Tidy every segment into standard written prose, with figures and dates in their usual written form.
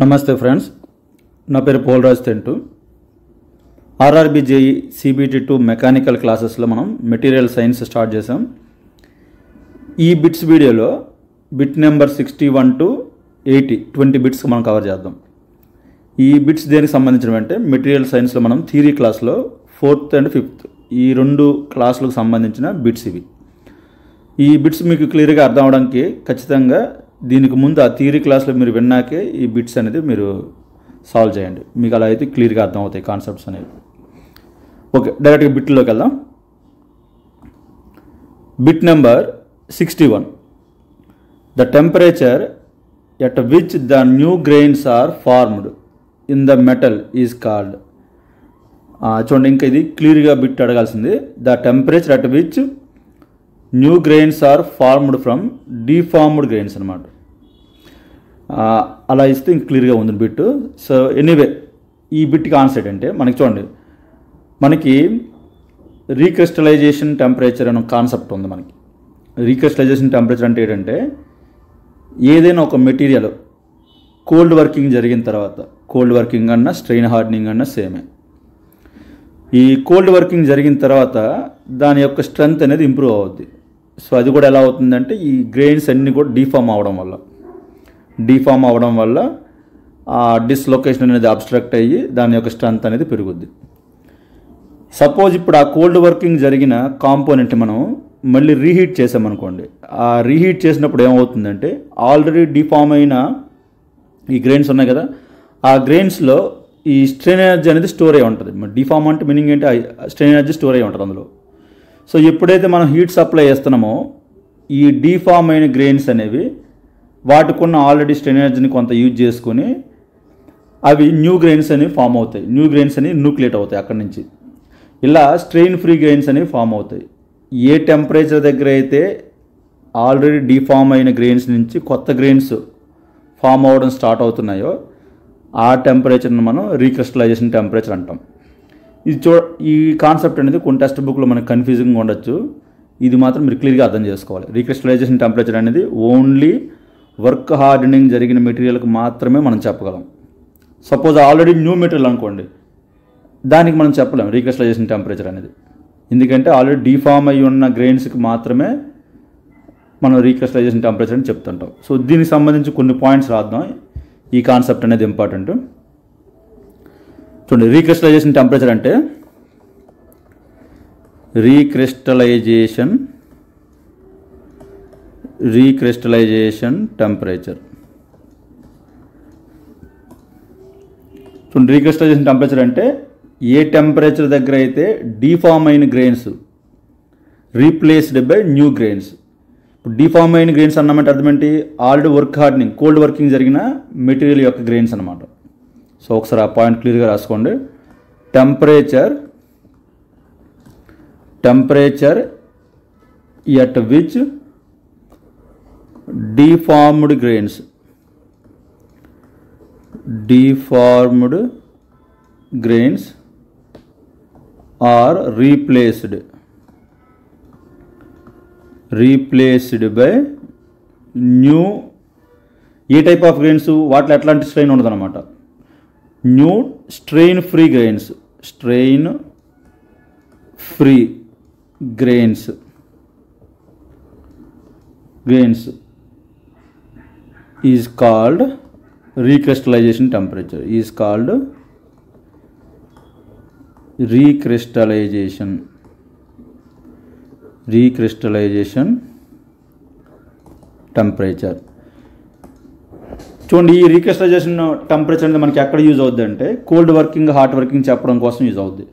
నమస్తే ఫ్రెండ్స్, నా పేరు Polaraj Tentu. RRB JE CBT2 mechanical క్లాసెస్లో మనం మెటీరియల్ సైన్స్ స్టార్ట్ చేసాం. ఈ బిట్స్ వీడియోలో బిట్ నెంబర్ 61 to 80 20 బిట్స్ మనం కవర్ చేద్దాం. ఈ బిట్స్ దేనికి సంబంధించినవి అంటే మెటీరియల్ సైన్స్లో మనం థియరీ క్లాస్లో 4th and 5th ఈ రెండు క్లాసులకు సంబంధించిన బిట్స్ ఇవి. ఈ బిట్స్ మీకు క్లియర్గా అర్థం అవడానికి ఖచ్చితంగా దీనికి ముందు ఆ థియరీ క్లాస్లో మీరు విన్నాకే ఈ బిట్స్ అనేది మీరు సాల్వ్ చేయండి. మీకు అలా అయితే క్లియర్గా అర్థం అవుతాయి కాన్సెప్ట్స్ అనేవి. ఓకే, డైరెక్ట్గా బిట్లోకి వెళ్దాం. Bit number 61. The temperature at which the new grains are formed in the metal is called. చూడండి, ఇంకా ఇది క్లియర్గా బిట్ అడగాల్సింది. The temperature at which new grains are formed from deformed grains అనమాట. అలా ఇస్తే ఇంక క్లియర్గా ఉంది బిట్. సో ఎనీవే, ఈ బిట్కి ఆన్సర్ అంటే మనకి చూడండి, మనకి రీక్రిస్టలైజేషన్ టెంపరేచర్ అనే కాన్సెప్ట్ ఉంది. మనకి రీక్రిస్టలైజేషన్ టెంపరేచర్ అంటే ఏంటంటే ఏదైనా ఒక మెటీరియల్ కోల్డ్ వర్కింగ్ జరిగిన తర్వాత, కోల్డ్ వర్కింగ్ అన్నా స్ట్రెయిన్ హార్డనింగ్ అన్నా సేమే, ఈ కోల్డ్ వర్కింగ్ జరిగిన తర్వాత దాని యొక్క స్ట్రెంగ్త్ అనేది ఇంప్రూవ్ అవుద్ది. సో అది కూడా ఎలా అవుతుందంటే ఈ గ్రెయిన్స్ అన్నీ కూడా డీఫామ్ అవ్వడం వల్ల ఆ డిస్లొకేషన్ అనేది అబ్స్ట్రక్ట్ అయ్యి దాని యొక్క స్ట్రెంగ్త్ అనేది పెరుగుద్ది. సపోజ్ ఇప్పుడు ఆ కోల్డ్ వర్కింగ్ జరిగిన కాంపోనెంట్ మనం మళ్ళీ రీహీట్ చేసామనుకోండి. ఆ రీహీట్ చేసినప్పుడు ఏమవుతుందంటే ఆల్రెడీ డీఫామ్ అయిన ఈ గ్రెయిన్స్ ఉన్నాయి కదా, ఆ గ్రెయిన్స్లో ఈ స్ట్రెయిన్ ఎనర్జీ అనేది స్టోర్ అయ్యి ఉంటుంది. డీఫామ్ అంటే మీనింగ్ ఏంటి, స్ట్రెయిన్ ఎనర్జీ స్టోర్ అయ్యి ఉంటుంది అందులో. సో ఎప్పుడైతే మనం హీట్ సప్లై చేస్తున్నామో ఈ డీఫామ్ అయిన గ్రెయిన్స్ అనేవి వాటికున్న ఆల్రెడీ స్ట్రెయిన్ ఎనర్జీని కొంత యూజ్ చేసుకొని అవి న్యూ గ్రెయిన్స్ అనేవి ఫామ్ అవుతాయి. న్యూ గ్రెయిన్స్ అనేవి న్యూక్లియేట్ అవుతాయి. అక్కడి నుంచి ఇలా స్ట్రెయిన్ ఫ్రీ గ్రెయిన్స్ అనేవి ఫామ్ అవుతాయి. ఏ టెంపరేచర్ దగ్గర అయితే ఆల్రెడీ డీఫామ్ అయిన గ్రెయిన్స్ నుంచి కొత్త గ్రెయిన్స్ ఫామ్ అవ్వడం స్టార్ట్ అవుతున్నాయో ఆ టెంపరేచర్ని మనం రీక్రిస్టలైజేషన్ టెంపరేచర్ అంటాం. ఇది ఈ కాన్సెప్ట్ అనేది కొన్ని టెక్స్ట్ బుక్లో మనకు కన్ఫ్యూజింగ్గా ఉండొచ్చు. ఇది మాత్రం మీరు క్లియర్గా అర్థం చేసుకోవాలి. రీక్రిస్టలైజేషన్ టెంపరేచర్ అనేది ఓన్లీ వర్క్ హార్డనింగ్ జరిగిన మెటీరియల్కి మాత్రమే మనం చెప్పగలం. సపోజ్ ఆల్రెడీ న్యూ మెటీరియల్ అనుకోండి, దానికి మనం చెప్పలేం రీక్రిస్టలైజేషన్ టెంపరేచర్ అనేది. ఎందుకంటే ఆల్రెడీ డీఫామ్ అయ్యి ఉన్న గ్రెయిన్స్కి మాత్రమే మనం రీక్రిస్టలైజేషన్ టెంపరేచర్ అని చెప్తుంటాం. సో దీనికి సంబంధించి కొన్ని పాయింట్స్ రాద్దాం. ఈ కాన్సెప్ట్ అనేది ఇంపార్టెంట్. చూడండి, రీక్రిస్టలైజేషన్ టెంపరేచర్ అంటే రీక్రిస్టలైజేషన్ టెంపరేచర్. చూడండి, రీక్రిస్టలైజేషన్ టెంపరేచర్ అంటే ఏ టెంపరేచర్ దగ్గర అయితే డీఫామ్ అయిన grains replaced by new grains. ఇప్పుడు డీఫామ్ అయిన గ్రెయిన్స్ అన్నమాట అర్థం ఏంటి, already work hardening cold working జరిగిన మెటీరియల్ యొక్క గ్రెయిన్స్ అనమాట. సో ఒకసారి ఆ పాయింట్ క్లియర్గా రాసుకోండి. Temperature at which deformed grains are replaced by new. ఏ టైప్ ఆఫ్ గ్రెయిన్స్, వాటిలో ఎట్లాంటి స్ట్రెయిన్ ఉండదు అనమాట. New strain free grains is called recrystallization temperature. Recrystallization temperature. చూడండి, ఈ రీక్రిస్టలైజేషన్ టెంపరేచర్ అనేది మనకి ఎక్కడ యూజ్ అవుద్ది అంటే కోల్డ్ వర్కింగ్ హాట్ వర్కింగ్ చెప్పడం కోసం యూజ్ అవుద్ది.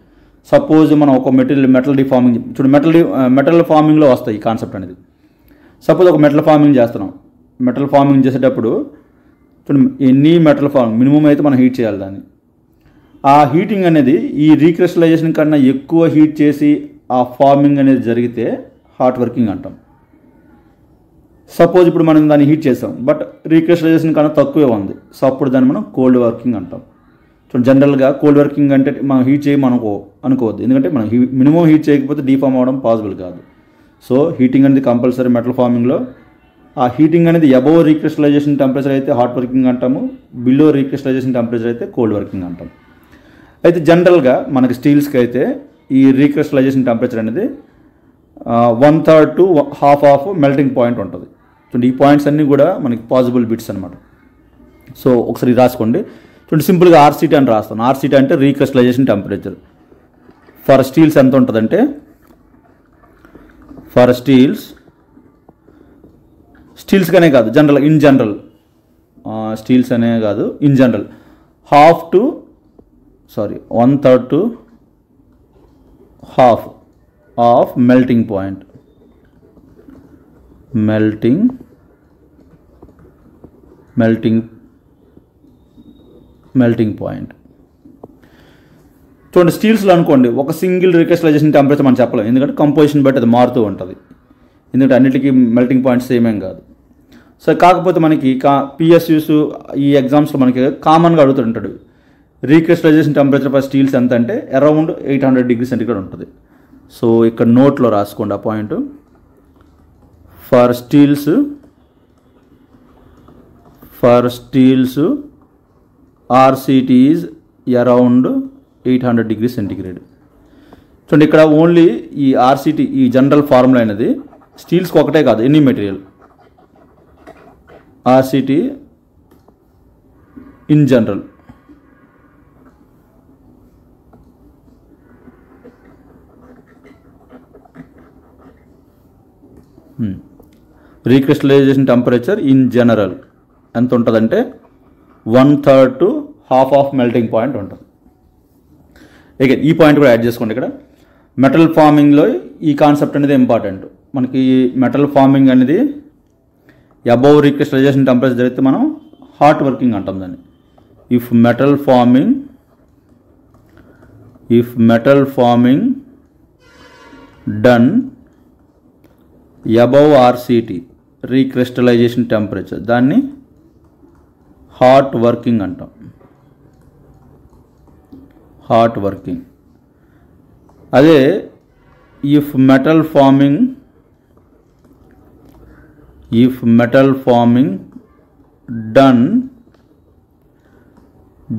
సపోజ్ మనం ఒక మెటల్ డిఫార్మింగ్, చూడండి మెటల్ ఫార్మింగ్లో వస్తాయి ఈ కాన్సెప్ట్ అనేది. సపోజ్ ఒక మెటల్ ఫార్మింగ్ చేస్తున్నాం. మెటల్ ఫార్మింగ్ చేసేటప్పుడు చూడండి, ఎన్ని మెటల్ ఫార్మింగ్ మినిమం అయితే మనం హీట్ చేయాలి దాన్ని. ఆ హీటింగ్ అనేది ఈ రీక్రిస్టలైజేషన్ కన్నా ఎక్కువ హీట్ చేసి ఆ ఫార్మింగ్ అనేది జరిగితే హాట్ వర్కింగ్ అంటాం. సపోజ్ ఇప్పుడు మనం దాన్ని హీట్ చేసాం, బట్ రీక్రిస్టలైజేషన్ కన్నా తక్కువే ఉంది. సో అప్పుడు దాన్ని మనం కోల్డ్ వర్కింగ్ అంటాం. సో జనరల్గా కోల్డ్ వర్కింగ్ అంటే మనం హీట్ చేయమని అనుకోవద్దు. ఎందుకంటే మనం మినిమం హీట్ చేయకపోతే డీఫామ్ అవ్వడం పాసిబుల్ కాదు. సో హీటింగ్ అనేది కంపల్సరీ మెటల్ ఫార్మింగ్లో. ఆ హీటింగ్ అనేది అబోవ్ రీక్రిస్టలైజేషన్ టెంపరేచర్ అయితే హాట్ వర్కింగ్ అంటాము, బిలో రీక్రిస్టలైజేషన్ టెంపరేచర్ అయితే కోల్డ్ వర్కింగ్ అంటాం. అయితే జనరల్గా మనకి స్టీల్స్కి అయితే ఈ రీక్రిస్టలైజేషన్ టెంపరేచర్ అనేది 1/3 to half of melting point ఉంటుంది. చూడండి ఈ పాయింట్స్ అన్నీ కూడా మనకి పాసిబుల్ బిట్స్ అనమాట. సో ఒకసారి రాసుకోండి. చూడండి సింపుల్గా ఆర్సిటీ అని రాస్తాను. ఆర్సిటీ అంటే రీక్రిస్టలైజేషన్ టెంపరేచర్. ఫర్ స్టీల్స్ ఎంత ఉంటుందంటే, ఫర్ స్టీల్స్గానే కాదు జనరల్, ఇన్ జనరల్ స్టీల్స్ అనే కాదు, in general 1/3 to half of melting point. Melting point. చూడండి స్టీల్స్లో అనుకోండి ఒక సింగిల్ రీక్రిస్టలైజేషన్ టెంపరేచర్ మనం చెప్పలేం, ఎందుకంటే కంపోజిషన్ బట్టి అది మారుతూ ఉంటుంది, ఎందుకంటే అన్నిటికీ మెల్టింగ్ పాయింట్స్ సేమేం కాదు. సో కాకపోతే మనకి పిఎస్యూస్ ఈ ఎగ్జామ్స్లో మనకి కామన్గా అడుగుతుంటాడు రీక్రిస్టలైజేషన్ టెంపరేచర్ ఫర్ స్టీల్స్ ఎంత అంటే అరౌండ్ 800 degrees సెంటిగ్రేడ్ ఉంటుంది. సో ఇక్కడ నోట్లో రాసుకోండి ఆ point. For steels RCT is around 800 degrees centigrade. చూడండి ఇక్కడ ఓన్లీ ఈ ఆర్సిటీ ఈ జనరల్ ఫార్ములా అనేది స్టీల్స్కి ఒకటే కాదు, any material RCT in general. Recrystallization temperature in general ఎంత ఉంటుందంటే 1/3 to half of melting point ఉంటుంది. అగైన్ ఈ పాయింట్ కూడా యాడ్ చేసుకోండి. ఇక్కడ మెటల్ ఫార్మింగ్లో ఈ కాన్సెప్ట్ అనేది ఇంపార్టెంట్. మనకి మెటల్ ఫార్మింగ్ అనేది అబోవ్ రీక్రిస్టలైజేషన్ టెంపరేచర్ జరిగితే మనం హాట్ వర్కింగ్ అంటాం దాన్ని. If metal forming done above RCT recrystallization temperature దాన్ని హాట్ వర్కింగ్ అంటాం. అదే if metal forming done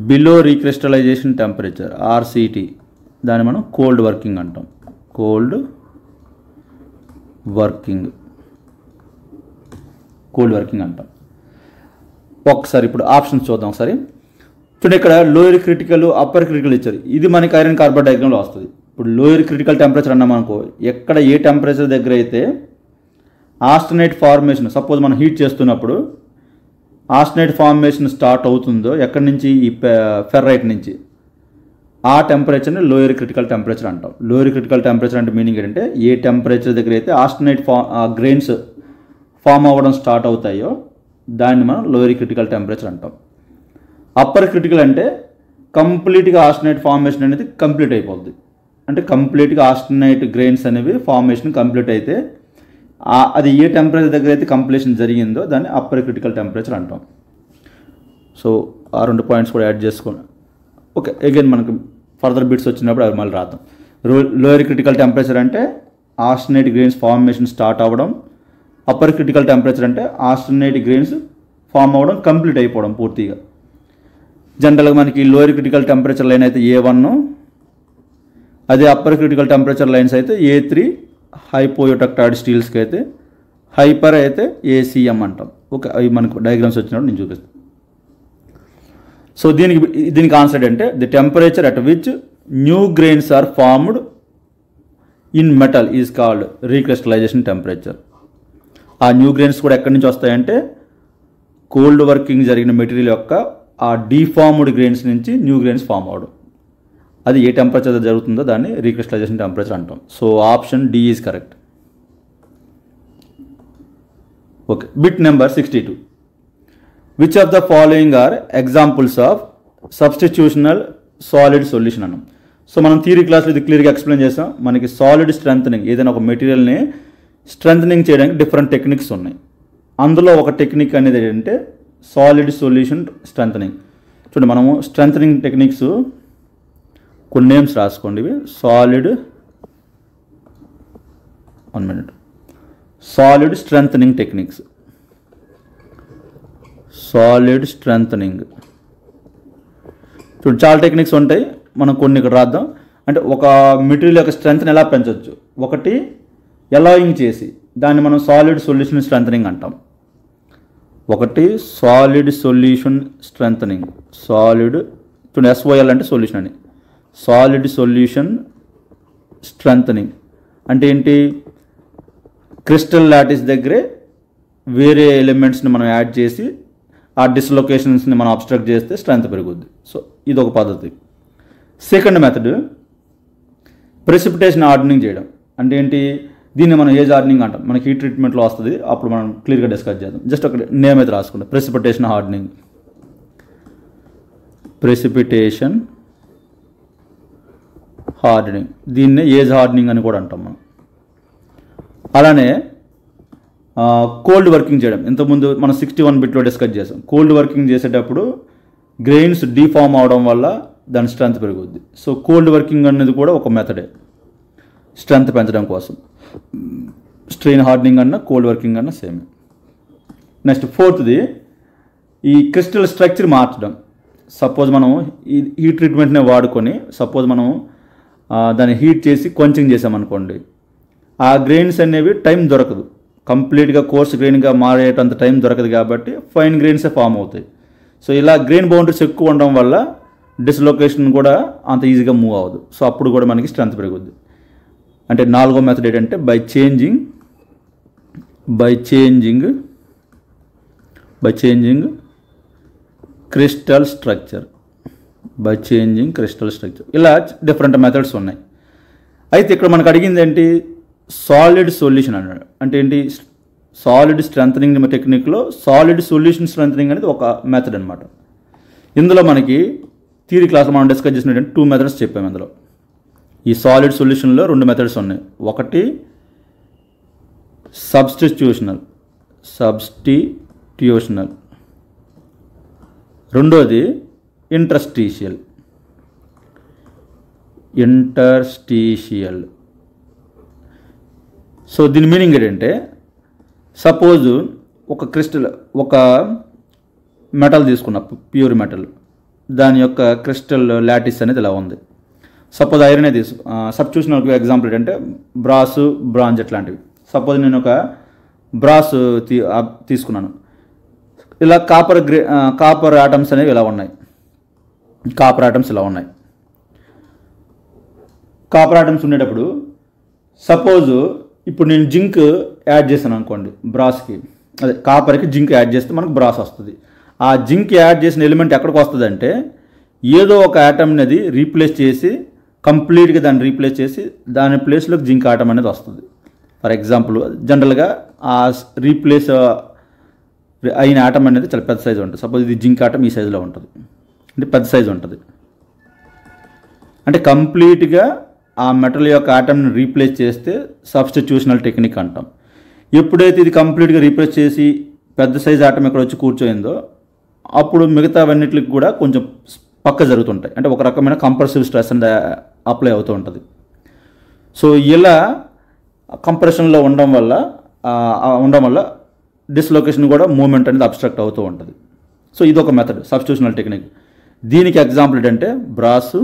below recrystallization temperature RCT దాన్ని మనం కోల్డ్ వర్కింగ్ అంటాం. కోల్డ్ వర్కింగ్ అంటాం. ఒకసారి ఇప్పుడు ఆప్షన్స్ చూద్దాం ఒకసారి. చూడండి ఇక్కడ లోయర్ క్రిటికల్, అప్పర్ క్రిటికల్ ఇచ్చారు. ఇది మనకి ఐరన్ కార్బైడ్ డయాగ్రామ్లో వస్తుంది. ఇప్పుడు లోయర్ క్రిటికల్ టెంపరేచర్ అన్నాం అనుకో, ఎక్కడ ఏ టెంపరేచర్ దగ్గర అయితే ఆస్టనైట్ ఫార్మేషన్, సపోజ్ మనం హీట్ చేస్తున్నప్పుడు ఆస్టనైట్ ఫార్మేషన్ స్టార్ట్ అవుతుందో ఎక్కడి నుంచి, ఈ ఫెర్రైట్ నుంచి, ఆ టెంపరేచర్ని లోయర్ క్రిటికల్ టెంపరేచర్ అంటాం. లోయర్ క్రిటికల్ టెంపరేచర్ అంటే మీనింగ్ ఏంటంటే ఏ టెంపరేచర్ దగ్గర అయితే ఆస్టనైట్ గ్రెయిన్స్ ఫామ్ అవ్వడం స్టార్ట్ అవుతాయో దాన్ని మనం లోయర్ క్రిటికల్ టెంపరేచర్ అంటాం. అప్పర్ క్రిటికల్ అంటే కంప్లీట్గా ఆస్టనైట్ ఫార్మేషన్ అనేది కంప్లీట్ అయిపోద్ది. అంటే కంప్లీట్గా ఆస్టనైట్ గ్రెయిన్స్ అనేవి ఫార్మేషన్ కంప్లీట్ అయితే అది ఏ టెంపరేచర్ దగ్గర అయితే కంప్లీషన్ జరిగిందో దాన్ని అప్పర్ క్రిటికల్ టెంపరేచర్ అంటాం. సో ఆ 2 పాయింట్స్ కూడా యాడ్ చేసుకోండి. ఓకే, అగైన్ మనకు ఫర్దర్ బిట్స్ వచ్చినప్పుడు అవి మళ్ళీ రాద్దాం. లోయర్ క్రిటికల్ టెంపరేచర్ అంటే ఆస్టనైట్ గ్రెయిన్స్ ఫార్మేషన్ స్టార్ట్ అవ్వడం, అప్పర్ క్రిటికల్ టెంపరేచర్ అంటే ఆస్టనైట్ గ్రెయిన్స్ ఫామ్ అవ్వడం కంప్లీట్ అయిపోవడం పూర్తిగా. జనరల్గా మనకి లోయర్ క్రిటికల్ టెంపరేచర్ లైన్ అయితే A1, అదే అప్పర్ క్రిటికల్ టెంపరేచర్ లైన్స్ అయితే A3 హైపోయోటక్టైడ్ స్టీల్స్కి అయితే, హైపర్ అయితే ACM అంటాం. ఓకే, అవి మనకు డయాగ్రామ్స్ వచ్చినప్పుడు నేను చూపిస్తాను. సో దీనికి ఆన్సర్ అంటే the temperature at which new grains are formed in metal is called recrystallization temperature. ఆ న్యూ గ్రెయిన్స్ కూడా ఎక్కడి నుంచి వస్తాయంటే కోల్డ్ వర్కింగ్ జరిగిన మెటీరియల్ యొక్క ఆ డీఫార్మ్డ్ గ్రెయిన్స్ నుంచి న్యూ గ్రెయిన్స్ ఫామ్ అవడం. అది ఏ టెంపరేచర్ జరుగుతుందో దాన్ని రీక్రిస్టలైజేషన్ టెంపరేచర్ అంటాం. So option D is correct. Okay, bit number 62. Which of the following are examples of substitutional solid solution అన్నాం. సో మనం థియరీ క్లాస్లో ఇది క్లియర్గా ఎక్స్ప్లెయిన్ చేసాం. మనకి సాలిడ్ స్ట్రెంథనింగ్, ఏదైనా ఒక మెటీరియల్ని స్ట్రెంథనింగ్ చేయడానికి డిఫరెంట్ టెక్నిక్స్ ఉన్నాయి. అందులో ఒక టెక్నిక్ అనేది ఏంటంటే సాలిడ్ సొల్యూషన్ స్ట్రెంథనింగ్. చూడండి, మనము స్ట్రెంథనింగ్ టెక్నిక్స్ కొన్ని నేమ్స్ రాసుకోండి. ఇవి solid strengthening techniques. Solid strengthening. చూడండి చాలా టెక్నిక్స్ ఉంటాయి, మనం కొన్ని ఇక్కడ రాద్దాం. అంటే ఒక మెటీరియల్ యొక్క స్ట్రెంత్ని ఎలా పెంచవచ్చు. ఒకటి ఎలాయింగ్ చేసి దాన్ని మనం సాలిడ్ సొల్యూషన్ స్ట్రెంథనింగ్ అంటాం. ఒకటి సాలిడ్ సొల్యూషన్ స్ట్రెంథనింగ్. సాలిడ్ చూడండి SOL అంటే సొల్యూషన్ అని. సాలిడ్ సొల్యూషన్ స్ట్రెంథనింగ్ అంటే ఏంటి, క్రిస్టల్ లాటిస్ దగ్గరే వేరే ఎలిమెంట్స్ని మనం యాడ్ చేసి ఆ డిస్లొకేషన్స్ని మనం అబ్స్ట్రక్ట్ చేస్తే స్ట్రెంత్ పెరుగుద్ది. సో ఇది ఒక పద్ధతి. సెకండ్ మెథడ్ ప్రెసిపిటేషన్ హార్డనింగ్ చేయడం. అంటే ఏంటి, దీన్ని మనం ఏజ్ హార్డనింగ్ అంటాం. మనకి హీట్ ట్రీట్మెంట్లో వస్తుంది, అప్పుడు మనం క్లియర్గా డిస్కస్ చేద్దాం. జస్ట్ ఒక నేమ్ అయితే రాసుకుంటాం, ప్రెసిపిటేషన్ హార్డనింగ్. ప్రెసిపిటేషన్ హార్డనింగ్, దీన్నే ఏజ్ హార్డనింగ్ అని కూడా అంటాం మనం. అలానే కోల్డ్ వర్కింగ్ చేయడం. ఇంతకుముందు మనం 61 బిట్లో డిస్కస్ చేసాం. కోల్డ్ వర్కింగ్ చేసేటప్పుడు గ్రెయిన్స్ డీఫామ్ అవడం వల్ల దాని స్ట్రెంత్ పెరుగుద్ది. సో కోల్డ్ వర్కింగ్ అనేది కూడా ఒక మెథడే స్ట్రెంత్ పెంచడం కోసం. స్ట్రెయిన్ హార్డనింగ్ అన్న కోల్డ్ వర్కింగ్ అన్న సేమ్. నెక్స్ట్ ఫోర్త్ది ఈ క్రిస్టల్ స్ట్రక్చర్ మార్చడం. సపోజ్ మనం ఈ హీట్ ట్రీట్మెంట్నే వాడుకొని సపోజ్ మనం దాన్ని హీట్ చేసి కొంచెం చేసామనుకోండి, ఆ గ్రెయిన్స్ అనేవి టైం దొరకదు, కంప్లీట్గా కోర్స్ గ్రెయిన్గా మారేటంత టైం దొరకదు కాబట్టి ఫైన్ గ్రెయిన్సే ఫామ్ అవుతాయి. సో ఇలా గ్రెయిన్ బౌండరీస్ ఎక్కువ ఉండడం వల్ల డిస్లొకేషన్ కూడా అంత ఈజీగా మూవ్ అవ్వదు. సో అప్పుడు కూడా మనకి స్ట్రెంత్ పెరుగుద్ది. అంటే నాలుగో మెథడ్ ఏంటంటే బై చేంజింగ్ క్రిస్టల్ స్ట్రక్చర్. ఇలా డిఫరెంట్ మెథడ్స్ ఉన్నాయి. అయితే ఇక్కడ మనకు అడిగింది ఏంటి, సాలిడ్ సొల్యూషన్ అన్నాడు. అంటే ఏంటి, సాలిడ్ స్ట్రెంథనింగ్ టెక్నిక్లో సాలిడ్ సొల్యూషన్ స్ట్రెంథనింగ్ అనేది ఒక మెథడ్ అనమాట. ఇందులో మనకి థియరీ క్లాస్లో మనం డిస్కస్ చేసినట్టు 2 మెథడ్స్ చెప్పాము. ఇందులో ఈ సాలిడ్ సొల్యూషన్లో 2 మెథడ్స్ ఉన్నాయి. ఒకటి సబ్స్టిట్యూషనల్, రెండోది ఇంటర్స్టీషియల్. సో దీని మీనింగ్ ఏంటంటే, సపోజ్ ఒక మెటల్ తీసుకున్న ప్యూర్ మెటల్, దాని యొక్క క్రిస్టల్ లాటిస్ అనేది ఇలా ఉంది. సపోజ్ ఐరనే సబ్స్టిట్యూషనల్ ఎగ్జాంపుల్ ఏంటంటే బ్రాంజ్ అట్లాంటివి. సపోజ్ నేను ఒక బ్రాస్ తీసుకున్నాను, ఇలా కాపర్ ఆటమ్స్ అనేవి ఇలా ఉన్నాయి. కాపర్ ఆటమ్స్ ఉండేటప్పుడు సపోజ్ ఇప్పుడు నేను జింక్ యాడ్ చేశాను అనుకోండి బ్రాస్కి, అదే కాపర్కి జింక్ యాడ్ చేస్తే మనకు బ్రాస్ వస్తుంది. ఆ జింక్ యాడ్ చేసిన ఎలిమెంట్ ఎక్కడికి వస్తుంది అంటే, ఏదో ఒక ఆటమ్ అనేది కంప్లీట్గా దాన్ని రీప్లేస్ చేసి దాని ప్లేస్లోకి జింక్ ఆటమ్ అనేది వస్తుంది. ఫర్ ఎగ్జాంపుల్ జనరల్గా ఆ రీప్లేస్ అయిన ఆటమ్ అనేది చాలా పెద్ద సైజు ఉంటుంది. సపోజ్ ఇది జింక్ ఆటమ్ ఈ సైజులో ఉంటుంది, అంటే పెద్ద సైజు ఉంటుంది. అంటే కంప్లీట్గా ఆ మెటల్ యొక్క ఆటమ్ని రీప్లేస్ చేస్తే సబ్స్టిట్యూషనల్ టెక్నిక్ అంటాం. ఎప్పుడైతే ఇది కంప్లీట్గా రీప్లేస్ చేసి పెద్ద సైజ్ ఆటమ్ ఇక్కడ వచ్చి కూర్చోయిందో, అప్పుడు మిగతావన్నిటికి కూడా కొంచెం పక్క జరుగుతుంటాయి. అంటే ఒక రకమైన కంప్రెసివ్ స్ట్రెస్ అనేది అప్లై అవుతూ ఉంటుంది. సో ఇలా కంప్రెషన్లో ఉండడం వల్ల డిస్లొకేషన్ కూడా మూమెంట్ అనేది అబ్స్ట్రక్ట్ అవుతూ ఉంటుంది. సో ఇది ఒక మెథడ్ సబ్స్టిట్యూషనల్ టెక్నిక్. దీనికి ఎగ్జాంపుల్ ఏంటంటే బ్రాస్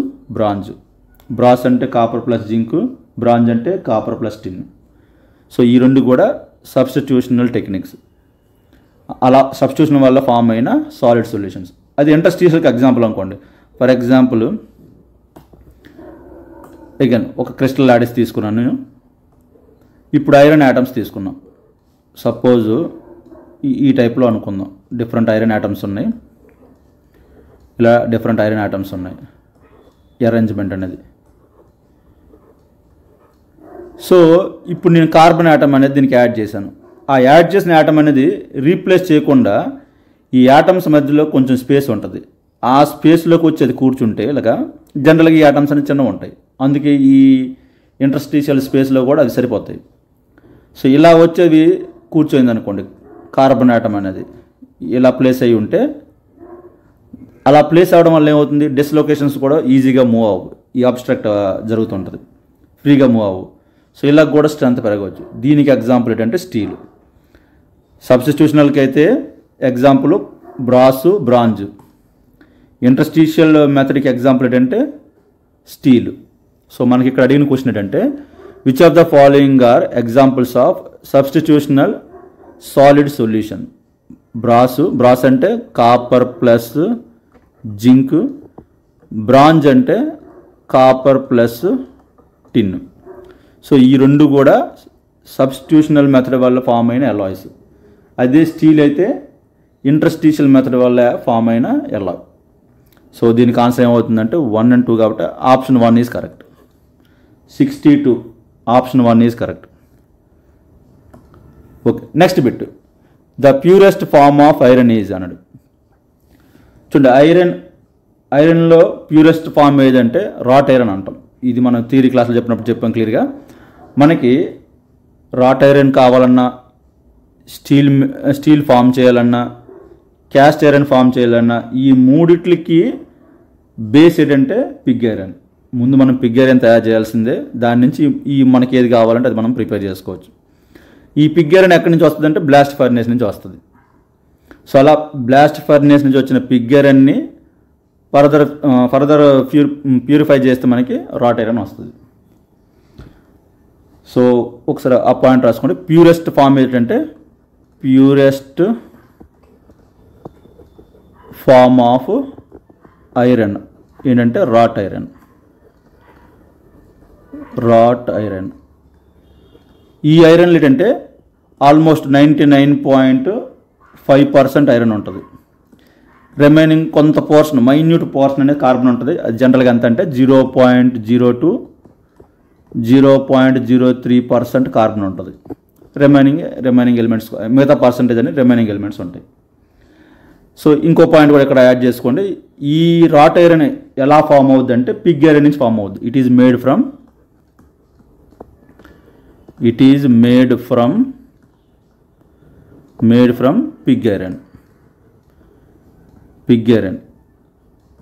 అంటే కాపర్ ప్లస్ జింక్, బ్రాంజ్ అంటే కాపర్ ప్లస్ టిన్. సో ఈ రెండు కూడా సబ్స్టిట్యూషనల్ టెక్నిక్స్. అలా సబ్స్టిట్యూషన్ వల్ల ఫామ్ అయిన సాలిడ్ సొల్యూషన్స్. అది ఇంటర్స్టీషియల్కి ఎగ్జాంపుల్ అనుకోండి. ఫర్ ఎగ్జాంపుల్ అగైన్ ఒక క్రిస్టల్ లాటిస్ తీసుకున్నాను నేను. ఇప్పుడు ఐరన్ యాటమ్స్ తీసుకున్నాం. సపోజ్ ఈ టైప్లో అనుకుందాం. డిఫరెంట్ ఐరన్ యాటమ్స్ ఉన్నాయి, ఇలా డిఫరెంట్ ఐరన్ యాటమ్స్ ఉన్నాయి. అరేంజ్మెంట్ అనేది. సో ఇప్పుడు నేను కార్బన్ యాటమ్ అనేది దీనికి యాడ్ చేశాను. ఆ యాడ్ చేసిన యాటమ్ అనేది రీప్లేస్ చేయకుండా ఈ యాటమ్స్ మధ్యలో కొంచెం స్పేస్ ఉంటుంది. ఆ స్పేస్లోకి వచ్చి అది కూర్చుంటే ఇలాగా జనరల్గా ఈ యాటమ్స్ అనేది చిన్నగా ఉంటాయి. అందుకే ఈ ఇంటర్స్టీషియల్ స్పేస్లో కూడా అది సరిపోతాయి. సో ఇలా వచ్చేది కూర్చోయింది అనుకోండి, కార్బన్ యాటమ్ అనేది ఇలా ప్లేస్ అయ్యి ఉంటే, అలా ప్లేస్ అవ్వడం వల్ల ఏమవుతుంది, డిస్లొకేషన్స్ కూడా ఈజీగా మూవ్ అవ్వవు. ఈ అబ్స్ట్రక్ట్ జరుగుతుంటుంది, ఫ్రీగా మూవ్ అవ్వవు. సో ఇలా కూడా స్ట్రెంత్ పెరగవచ్చు. దీనికి ఎగ్జాంపుల్ ఏంటంటే స్టీల్. సబ్స్టిట్యూషనల్కి అయితే ఎగ్జాంపుల్ బ్రాసు, బ్రాంజ్. ఇంటర్స్టిషియల్ మెథడ్కి ఎగ్జాంపుల్ ఏంటంటే స్టీల్. సో మనకి ఇక్కడ అడిగిన క్వశ్చన్ ఏంటంటే which of the following are examples of substitutional solid solution. Brass అంటే కాపర్ ప్లస్ జింక్, బ్రాంజ్ అంటే కాపర్ ప్లస్ టిన్. సో ఈ రెండు కూడా సబ్స్టిట్యూషనల్ మెథడ్ వల్ల ఫామ్ అయిన అలాయ్స్. అదే స్టీల్ అయితే ఇంటర్స్టిషియల్ మెథడ్ వల్ల ఫామ్ అయిన అలాయ్. సో దీనికి ఆన్సర్ ఏమవుతుందంటే 1 and 2 కాబట్టి option 1 is correct. 62 option 1 is correct. Okay, next bit. The purest form of iron is అన్నాడు. చూడండి, ఐరన్లో ప్యూరెస్ట్ ఫామ్ ఏదంటే రాట్ ఐరన్ అంటాం. ఇది మనం థియరీ క్లాసులో చెప్పినప్పుడు చెప్పాం క్లియర్గా. మనకి రాట్ ఐరన్ కావాలన్నా, స్టీల్ ఫామ్ చేయాలన్నా, క్యాస్ట్ ఐరన్ ఫామ్ చేయాలన్నా ఈ మూడిట్లకి బేస్ ఏంటంటే పిగ్ ఐరన్. ముందు మనం పిగ్ ఐరన్ తయారు చేయాల్సిందే. దాని నుంచి మనకి ఏది కావాలంటే అది మనం ప్రిపేర్ చేసుకోవచ్చు. ఈ పిగ్ ఐరన్ ఎక్కడి నుంచి వస్తుంది అంటే బ్లాస్ట్ ఫర్నేస్ నుంచి వస్తుంది. సో అలా బ్లాస్ట్ ఫర్నేస్ నుంచి వచ్చిన పిగ్ ఐరన్ని ఫర్దర్ ప్యూరిఫై చేస్తే మనకి రాట్ ఐరన్ వస్తుంది. సో ఒకసారి ఆ పాయింట్ రాసుకోండి. ప్యూరెస్ట్ ఫామ్ ఏంటంటే ప్యూరెస్ట్ ఫామ్ ఆఫ్ ఐరన్ ఏంటంటే రాట్ ఐరన్. ఈ ఐరన్ ఏంటంటే ఆల్మోస్ట్ 99.5% ఐరన్ ఉంటుంది. రిమైనింగ్ కొంత పోర్షన్, మైన్యూట్ పోర్షన్ అనేది కార్బన్ ఉంటుంది. అది జనరల్గా ఎంత అంటే 0.02 0.03% కార్బన్ ఉంటుంది. రిమైనింగ్ ఎలిమెంట్స్, మిగతా పర్సంటేజ్ అని రిమైనింగ్ ఎలిమెంట్స్ ఉంటాయి. సో ఇంకో పాయింట్ కూడా ఇక్కడ యాడ్ చేసుకోండి. ఈ రాట్ ఐరన్ ఎలా ఫామ్ అవుద్ది అంటే పిగ్ ఐరన్ నుంచి ఫామ్ అవుద్ది. It is made from Pig iron.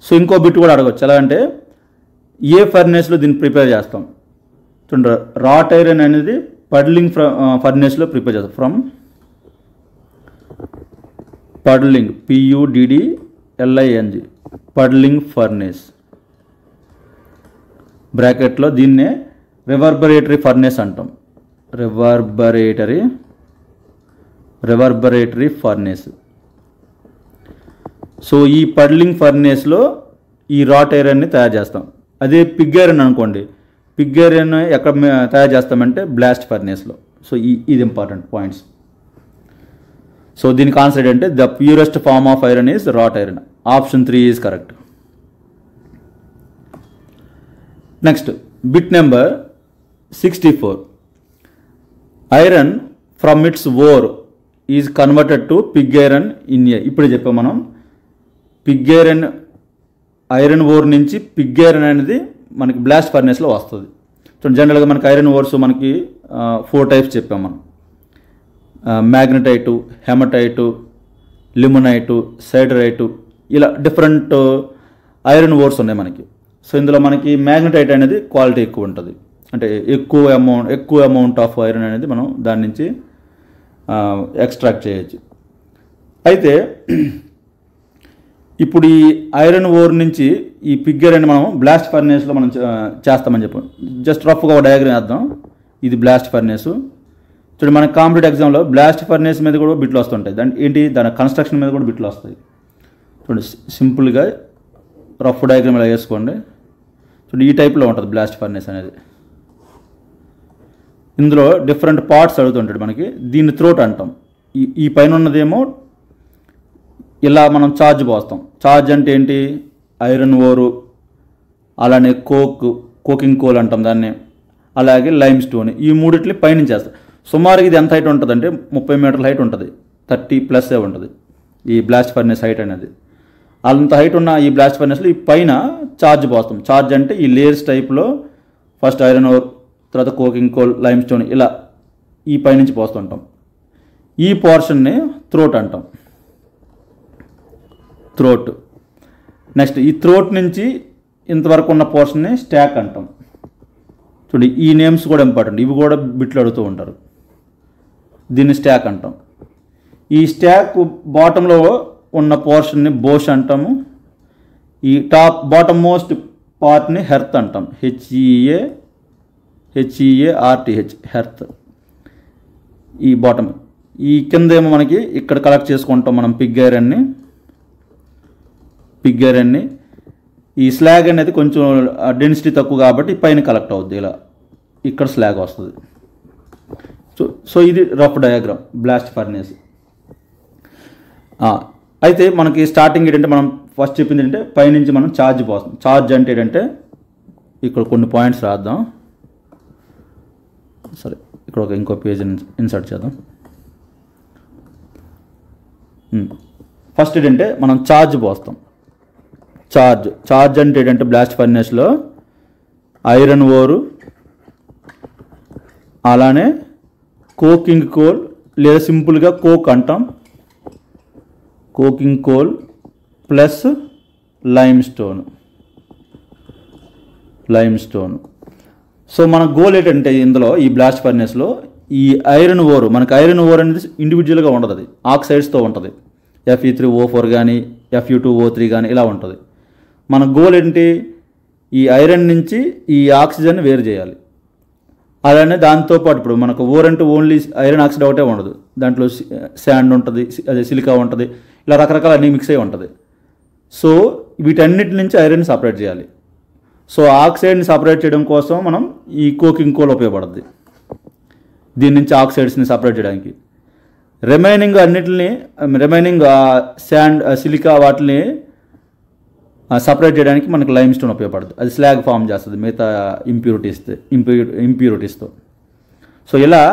So ఇంకో బిట్ కూడా అడగవచ్చు. ఎలా అంటే ఏ ఫర్నేస్లో దీన్ని ప్రిపేర్ చేస్తాం. చూడండి, రాట్ ఐరన్ అనేది పడ్లింగ్ ఫర్నేస్లో ప్రిపేర్ చేస్తాం. From puddling, PUDDLING, puddling furnace బ్రాకెట్లో దీన్నే రివర్బరేటరీ ఫర్నేస్ అంటాం. Reverberatory furnace. సో ఈ పడ్లింగ్ ఫర్నేస్లో ఈ రాట్ ఐరన్ని తయారు చేస్తాం. అదే పిగ్ ఐరన్ అనుకోండి, పిగ్ ఐరన్ ఎక్కడ తయారు చేస్తామంటే బ్లాస్ట్ ఫర్నేస్లో. సో ఇది ఇంపార్టెంట్ పాయింట్స్. సో దీనికి ఆన్సర్ ఏంటంటే the purest form of iron is wrought iron. Option 3 is correct. Next bit number 64. Iron from its ore is converted to Pig iron in ఏ. ఇప్పుడే చెప్పాం మనం, పిగ్ ఐరన్ ఓర్ నుంచి Pig iron అనేది మనకి blast ఫర్నేస్లో వస్తుంది. So జనరల్గా మనకి iron ఓర్స్ మనకి 4 టైప్స్ చెప్పాం మనం. మ్యాగ్నటైటు, హెమటైటు, లిమోనైటు, సైడరైటు, ఇలా డిఫరెంట్ ఐరన్ ఓర్స్ ఉన్నాయి మనకి. సో ఇందులో మనకి మ్యాగ్నటైట్ అనేది క్వాలిటీ ఎక్కువ ఉంటుంది. అంటే ఎక్కువ అమౌంట్ ఆఫ్ ఐరన్ అనేది మనం దాని నుంచి ఎక్స్ట్రాక్ట్ చేయొచ్చు. అయితే ఇప్పుడు ఈ ఐరన్ ఓర్ నుంచి ఈ పిగ్ ఐరన్ మనం బ్లాస్ట్ ఫర్నేస్లో మనం చేస్తామని చెప్పాం. జస్ట్ రఫ్గా ఒక డయాగ్రామ్ వేద్దాం. ఇది బ్లాస్ట్ ఫర్నేసు. చూడండి, మన కాంపిటేటివ్ ఎగ్జామ్లో బ్లాస్ట్ ఫర్నేస్ మీద కూడా బిట్లు వస్తుంటాయి. దాని కన్స్ట్రక్షన్ మీద కూడా బిట్లు వస్తాయి. చూడండి, సింపుల్గా రఫ్ డయాగ్రామ్ ఇలా వేసుకోండి. చూడండి, ఈ టైప్లో ఉంటుంది బ్లాస్ట్ ఫర్నేస్ అనేది. ఇందులో డిఫరెంట్ పార్ట్స్ అడుగుతుంటాడు మనకి. దీన్ని థ్రోట్ అంటాం. ఈ పైన ఉన్నదేమో ఇలా మనం ఛార్జ్ పోస్తాం. ఛార్జ్ అంటే ఏంటి? ఐరన్ ఓరు, అలానే కోకింగ్ కోల్ అంటాం దాన్ని, అలాగే లైమ్ స్టోన్. ఈ మూడిట్ని పైనుంచి చేస్తాం. సుమారుగా ఇది ఎంత హైట్ ఉంటుంది అంటే 30 మీటర్ల హైట్ ఉంటుంది. 30+ ఉంటుంది ఈ బ్లాస్ట్ ఫర్నేస్ హైట్ అనేది. అంత హైట్ ఉన్న ఈ బ్లాస్ట్ ఫర్నేస్లో ఈ పైన ఛార్జ్ పోస్తాం. ఛార్జ్ అంటే ఈ లేయర్స్ టైప్లో ఫస్ట్ ఐరన్ ఓర్, తర్వాత కోకింగ్ కోల్, లైమ్ స్టోన్, ఇలా ఈ పైనుంచి పోస్తుంటాం. ఈ పోర్షన్ని థ్రోట్ అంటాం. థ్రోట్. నెక్స్ట్ ఈ థ్రోట్ నుంచి ఇంతవరకు ఉన్న పోర్షన్ని స్టాక్ అంటాం. చూడండి, ఈ నేమ్స్ కూడా ఇంపార్టెంట్. ఇవి కూడా బిట్లు అడుగుతూ ఉంటారు. దీన్ని స్టాక్ అంటాం. ఈ స్టాక్ బాటంలో ఉన్న పోర్షన్ని బోష్ అంటాము. ఈ బాటమ్ మోస్ట్ పార్ట్ని హెర్త్ అంటాం. HEARTH hearth. ఈ బాటమ్, ఈ కింద ఏమో మనకి ఇక్కడ కలెక్ట్ చేసుకుంటాం మనం పిగ్ ఐరన్ని. ఈ స్లాగ్ అనేది కొంచెం డెన్సిటీ తక్కువ కాబట్టి పైన కలెక్ట్ అవుద్ది, ఇలా ఇక్కడ స్లాగ్ వస్తుంది. సో ఇది రఫ్ డయాగ్రామ్ బ్లాస్ట్ ఫర్నేస్. అయితే మనకి స్టార్టింగ్ ఏంటంటే మనం ఫస్ట్ చెప్పింది ఏంటంటే పైనుంచి మనం ఛార్జ్ పోస్తాం. ఛార్జ్ అంటే ఏంటంటే ఇక్కడ కొన్ని పాయింట్స్ రాద్దాం. సరే, ఇక్కడ ఇంకో పేజ్ ఇన్సర్ట్ చేద్దాం. ఫస్ట్ ఏంటంటే మనం ఛార్జ్ పోస్తాం. ఛార్జ్ అంటే ఏంటంటే బ్లాస్ట్ ఫర్నేస్లో ఐరన్ ఓరు, అలానే కోకింగ్ కోల్ లేదా సింపుల్గా కోక్ అంటాం. Coking coal plus lime stone. So మన గోల్ ఏంటంటే ఇందులో ఈ బ్లాస్ట్ ఫర్నేస్లో ఈ ఐరన్ ఓర్, మనకు ఐరన్ ఓర్ అనేది ఇండివిజువల్గా ఉండదు, అది ఆక్సైడ్స్తో ఉంటుంది. Fe3O4 కానీ Fu2O3 కానీ ఇలా ఉంటుంది. మన గోల్ ఏంటి, ఈ ఐరన్ నుంచి ఈ ఆక్సిజన్ వేరు చేయాలి. అలానే దాంతోపాటు ఇప్పుడు మనకు ఓర్ అంటే ఓన్లీ ఐరన్ ఆక్సైడ్ ఒకటే ఉండదు, దాంట్లో శాండ్ ఉంటుంది, అదే సిలికా ఉంటుంది, ఇలా రకరకాల అన్నీ మిక్స్ అయి ఉంటుంది. సో వీటన్నిటి నుంచి ఐరన్ సపరేట్ చేయాలి. సో ఆక్సైడ్ని సపరేట్ చేయడం కోసం మనం ఈ కోకింగ్ కోల్ ఉపయోగపడుతుంది, దీని నుంచి ఆక్సైడ్స్ని సపరేట్ చేయడానికి. రిమైనింగ్ శాండ్, సిలికా వాటిని సపరేట్ చేయడానికి మనకు లైమ్ స్టోన్ ఉపయోగపడుతుంది, అది స్లాగ్ ఫామ్ చేస్తుంది మిగతా ఇంప్యూరిటీస్తో. సో ఇలా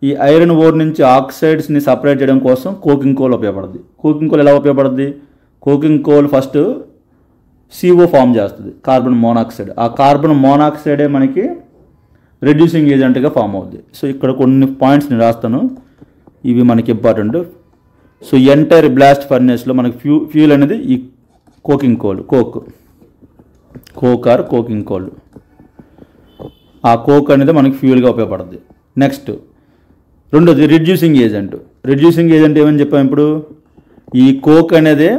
ఈ ఐరన్ ఓర్ నుంచి ఆక్సైడ్స్ని సపరేట్ చేయడం కోసం కోకింగ్ కోల్ ఉపయోగపడుతుంది. కోకింగ్ కోల్ ఎలా ఉపయోగపడుతుంది, coking coal first CO form చేస్తుంది, కార్బన్ మోనాక్సైడ్. ఆ కార్బన్ మోనాక్సైడే మనకి రెడ్యూసింగ్ ఏజెంట్గా ఫామ్ అవుతుంది. సో ఇక్కడ కొన్ని పాయింట్స్ని రాస్తాను, ఇవి మనకి ఇంపార్టెంట్. సో ఎంటైర్ బ్లాస్ట్ ఫర్నేస్లో మనకి ఫ్యూల్ అనేది ఈ కోకింగ్ కోల్, కోకింగ్ కోల్. ఆ కోక్ అనేది మనకి ఫ్యూల్గా ఉపయోగపడుతుంది. నెక్స్ట్ రెండోది రిడ్యూసింగ్ ఏజెంట్. ఏమని చెప్పాము ఇప్పుడు, ఈ కోక్ అనేది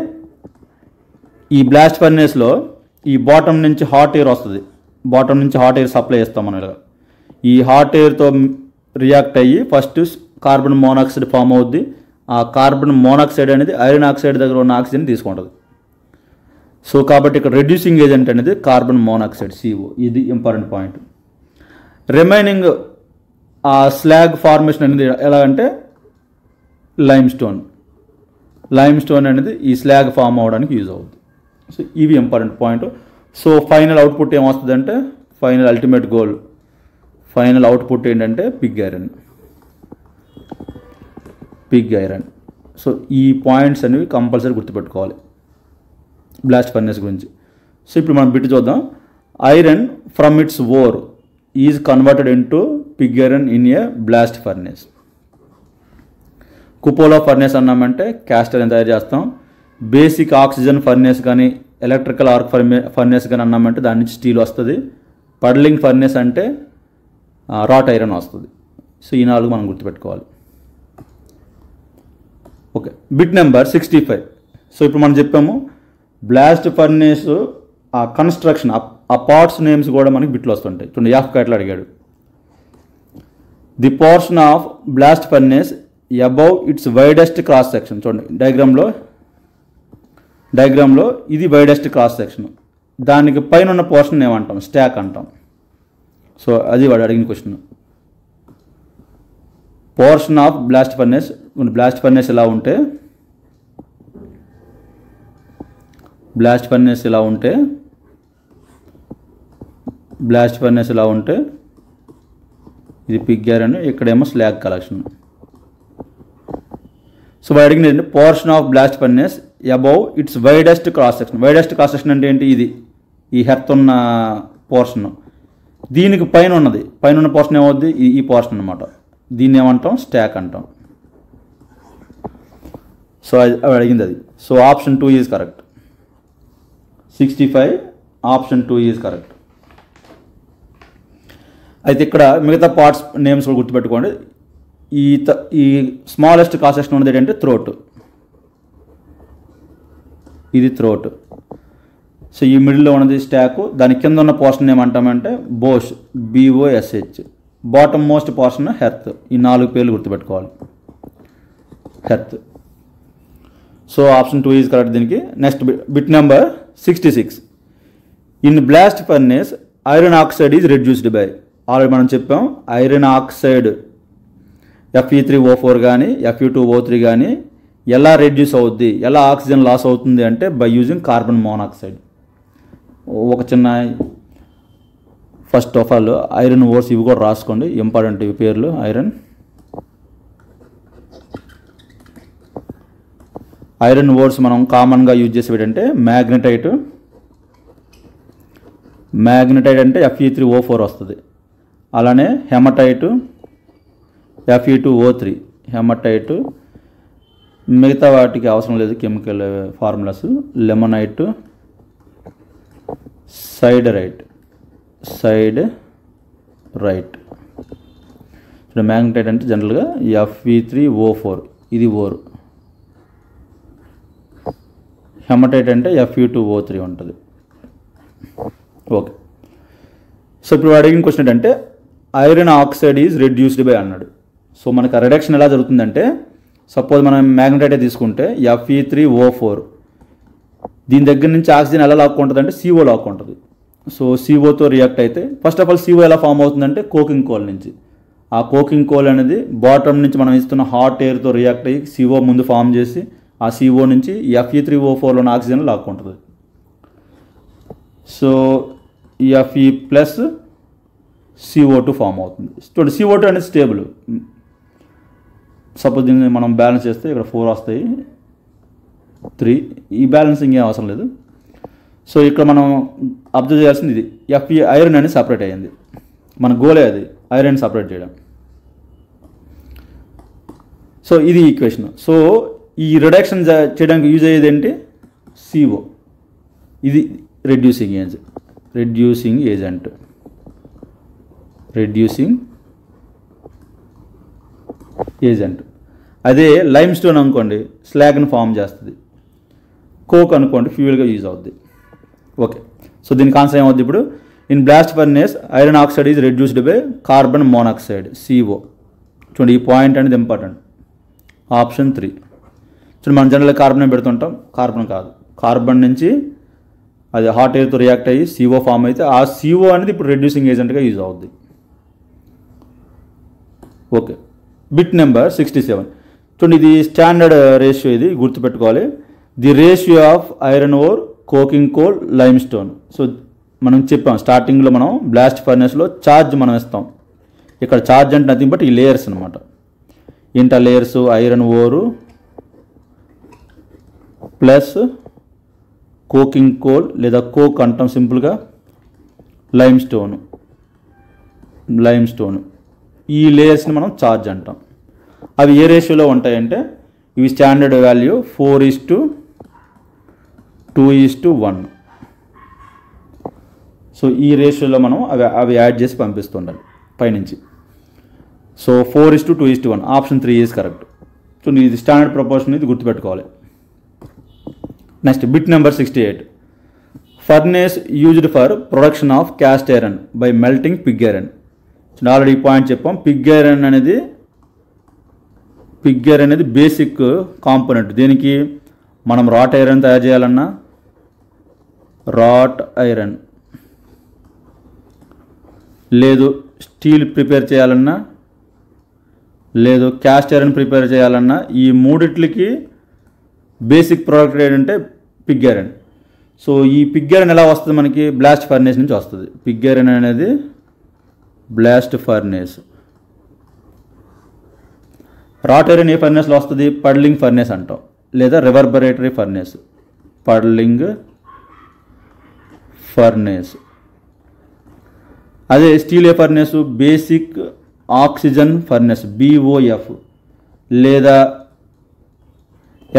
ఈ బ్లాస్ట్ ఫర్నేస్లో ఈ బాటమ్ నుంచి హాట్ ఎయిర్ వస్తుంది, బాటమ్ నుంచి హాట్ ఎయిర్ సప్లై చేస్తాం మనం. ఇలా ఈ హాట్ ఎయిర్తో రియాక్ట్ అయ్యి ఫస్ట్ కార్బన్ మోనాక్సైడ్ ఫామ్ అవుద్ది. ఆ కార్బన్ మోనాక్సైడ్ అనేది ఐరన్ ఆక్సైడ్ దగ్గర ఉన్న ఆక్సిజన్ తీసుకుంటుంది. సో కాబట్టి ఇక్కడ రెడ్యూసింగ్ ఏజెంట్ అనేది కార్బన్ మోనాక్సైడ్, CO. ఇది ఇంపార్టెంట్ పాయింట్. రిమైనింగ్ ఆ స్లాగ్ ఫార్మేషన్ అనేది ఎలా అంటే లైమ్ స్టోన్ అనేది ఈ స్లాగ్ ఫామ్ అవ్వడానికి యూజ్ అవుతుంది. సో ఇవి important point. So final output ఏమొస్తుంది అంటే, ఫైనల్ అవుట్పుట్ ఏంటంటే పిగ్ ఐరన్. సో ఈ పాయింట్స్ అనేవి కంపల్సరీ గుర్తుపెట్టుకోవాలి బ్లాస్ట్ ఫర్నేస్ గురించి. సో ఇప్పుడు మనం బిట్ చూద్దాం. Iron from its ore is converted into pig iron in a blast furnace. Cupola furnace అన్నామంటే క్యాస్ట్ ఐరన్ తయారు చేస్తాం. బేసిక్ ఆక్సిజన్ ఫర్నేస్ కానీ ఎలక్ట్రికల్ ఆర్క్ ఫర్నేస్ కానీ అన్నామంటే దాని నుంచి స్టీల్ వస్తుంది. పడ్లింగ్ ఫర్నేస్ అంటే రాట్ ఐరన్ వస్తుంది. సో ఈ 4 మనం గుర్తుపెట్టుకోవాలి. Okay, bit number 65. సో ఇప్పుడు మనం చెప్పాము బ్లాస్ట్ ఫర్నేస్ ఆ కన్స్ట్రక్షన్, ఆ పార్ట్స్ నేమ్స్ కూడా మనకి బిట్లు వస్తుంటాయి. చూడండి, యాఫ్ ఎట్లా అడిగాడు. The portion of blast furnace above its widest cross section. చూడండి డయాగ్రామ్లో ఇది వైడెస్ట్ క్రాస్ సెక్షన్. దానికి పైన ఉన్న పోర్షన్ ఏమంటాం, స్టాక్ అంటాం. సో అది వాడు అడిగిన question. Portion of blast furnace ఇలా ఉంటే, ఇది పిగ్ ఐరన్, ఇక్కడేమో స్లాగ్ కలెక్షన్. సో వాడు అడిగినది portion of blast furnace above its widest cross section అంటే ఏంటి, ఇది ఈ హెర్త్ ఉన్న పోర్షన్. దీనికి పైన ఉన్న పోర్షన్ ఏమవుద్ది, ఈ పోర్షన్ అనమాట. దీన్ని ఏమంటాం, స్టాక్ అంటాం. సో అది అడిగింది అది. So option 2 is correct. 65 option 2 is correct. అయితే ఇక్కడ మిగతా పార్ట్స్ నేమ్స్ కూడా గుర్తుపెట్టుకోండి. ఈ స్మాలెస్ట్ క్రాస్ సెక్షన్ ఉన్నది ఏంటంటే థ్రోట్. ఇది థ్రోట్. సో ఈ మిడిల్లో ఉన్నది స్టాకు, దాని కింద ఉన్న పోర్షన్ ఏమంటామంటే bosh, BOSH. Bottom most portion hearth. ఈ 4 పేర్లు గుర్తుపెట్టుకోవాలి. Hearth. So option 2 is correct దీనికి. Next bit number 66. In blast furnace iron oxide is reduced by. Already మనం చెప్పాం, ఐరన్ ఆక్సైడ్ Fe3O4 కానీ Fe2O3 కానీ ఎలా రెడ్యూస్ అవుద్ది, ఎలా ఆక్సిజన్ లాస్ అవుతుంది అంటే బై యూజింగ్ కార్బన్ మోనాక్సైడ్. ఒక చిన్న ఫస్ట్ ఆఫ్ ఆల్ ఐరన్ ఓర్స్ ఇవి కూడా రాసుకోండి, ఇంపార్టెంట్ ఇవి పేర్లు. ఐరన్ ఓర్స్ మనం కామన్గా యూజ్ చేసేవి అంటే మ్యాగ్నెటైట్ అంటే Fe3O4 వస్తుంది. అలానే హెమటైట్ Fe2O3 హెమటైట్. మిగతా వాటికి అవసరం లేదు కెమికల్ ఫార్ములాస్. లెమనైట్, సైడరైట్. ఇప్పుడు మ్యాగ్నెటైట్ అంటే జనరల్గా Fe3O4 ఇది ఓర్. హెమటైట్ అంటే Fe2O3 ఉంటుంది. ఓకే. సో ఇప్పుడు అడిగిన క్వశ్చన్ ఏంటంటే iron oxide is reduced by అన్నాడు. సో మనకు ఆ రిడక్షన్ ఎలా జరుగుతుందంటే, సపోజ్ మనం మ్యాగ్నెటైట్ తీసుకుంటే Fe3O4 దీని దగ్గర నుంచి ఆక్సిజన్ ఎలా లాక్కుంటుంది అంటే CO లాక్కుంటుంది. సో COతో రియాక్ట్ అయితే ఫస్ట్ ఆఫ్ ఆల్ CO ఎలా ఫామ్ అవుతుందంటే కోకింగ్ కోల్ నుంచి. ఆ కోకింగ్ కోల్ అనేది బాటమ్ నుంచి మనం ఇస్తున్న హాట్ ఎయిర్తో రియాక్ట్ అయ్యి CO ముందు ఫామ్ చేసి ఆ CO నుంచి Fe3O4లోని ఆక్సిజన్ లాక్కుంటుంది. So Fe plus CO2 form అవుతుంది. చూడండి CO2 అనేది స్టేబుల్. సపోజ్ దీన్ని మనం బ్యాలెన్స్ చేస్తే ఇక్కడ 4 వస్తాయి, 3. ఈ బ్యాలెన్సింగ్ ఏం అవసరం లేదు. సో ఇక్కడ మనం అబ్జర్వ్ చేయాల్సింది ఇది, Fe ఐరన్ అనేది సపరేట్ అయ్యింది. మన గోలే అది, ఐరన్ సపరేట్ చేయడం. సో ఇది ఈక్వేషన్. సో ఈ రిడక్షన్ చేయడానికి యూజ్ అయ్యేది ఏంటి, CO. ఇది రెడ్యూసింగ్ ఏజెంట్. అదే లైమ్ స్టోన్ అనుకోండి స్లాగ్ని ఫామ్ చేస్తుంది. కోక్ అనుకోండి ఫ్యూయల్గా యూజ్ అవుద్ది. ఓకే. సో దీనికి ఆన్సర్ ఏమవుద్ది ఇప్పుడు, in blast furnace iron oxide is reduced by carbon monoxide CO. చూడండి ఈ పాయింట్ అనేది ఇంపార్టెంట్. ఆప్షన్ 3. చూడండి మనం జనరల్గా కార్బన్ పెడుతుంటాం, కార్బన్ కాదు. కార్బన్ నుంచి అది హాట్ ఎయిర్తో రియాక్ట్ అయ్యి CO ఫామ్ అయితే ఆ CO అనేది ఇప్పుడు రెడ్యూసింగ్ ఏజెంట్గా యూజ్ అవుద్ది. ఓకే. Bit number 67. చూడండి ఇది స్టాండర్డ్ రేషియో, ఇది గుర్తుపెట్టుకోవాలి. The ratio of iron ore, coking coal, lime stone. So మనం చెప్పాం స్టార్టింగ్లో మనం బ్లాస్ట్ ఫర్నెస్లో ఛార్జ్ మనం ఇస్తాం. ఇక్కడ ఛార్జ్ అంటే నథింగ్ బట్ ఈ లేయర్స్ అనమాట. ఇంటర్ లేయర్స్ ఐరన్ ఓరు ప్లస్ కోకింగ్ కోల్ లేదా కోక్ అంటాం సింపుల్గా, లైమ్ స్టోన్. ఈ లేయర్స్ని మనం ఛార్జ్ అంటాం. అవి ఏ రేషియోలో ఉంటాయంటే ఇవి స్టాండర్డ్ వాల్యూ 4:2:1. సో ఈ రేషియోలో మనం అవి యాడ్ చేసి పంపిస్తుండాలి పైనుంచి. So 4:2:1. Option 3 is correct. So ఇది స్టాండర్డ్ ప్రపోర్షన్, ఇది గుర్తుపెట్టుకోవాలి. Next bit number 68. Furnace used for production of cast iron by melting pig iron. Already ఈ పాయింట్ చెప్పాం. పిగ్ ఐరన్ అనేది బేసిక్ కాంపోనెంట్. దీనికి మనం రాట్ ఐరన్ తయారు చేయాలన్నా, లేదు స్టీల్ ప్రిపేర్ చేయాలన్నా, లేదు క్యాస్ట్ ఐరన్ ప్రిపేర్ చేయాలన్నా, ఈ మూడిట్లకి బేసిక్ ప్రోడక్ట్ ఏంటంటే పిగ్ ఐరన్. సో ఈ పిగ్ ఐరన్ ఎలా వస్తుంది మనకి, బ్లాస్ట్ ఫర్నేస్ నుంచి వస్తుంది. పిగ్ ఐరన్ అనేది బ్లాస్ట్ ఫర్నేస్. రాట్ ఐరన్ ఏ ఫర్నేస్లో వస్తుంది, పడ్లింగ్ ఫర్నేస్ అంటాం, లేదా రివర్బరేటరీ ఫర్నేస్. అదే స్టీల్ ఏ furnace, basic oxygen furnace BOF, లేదా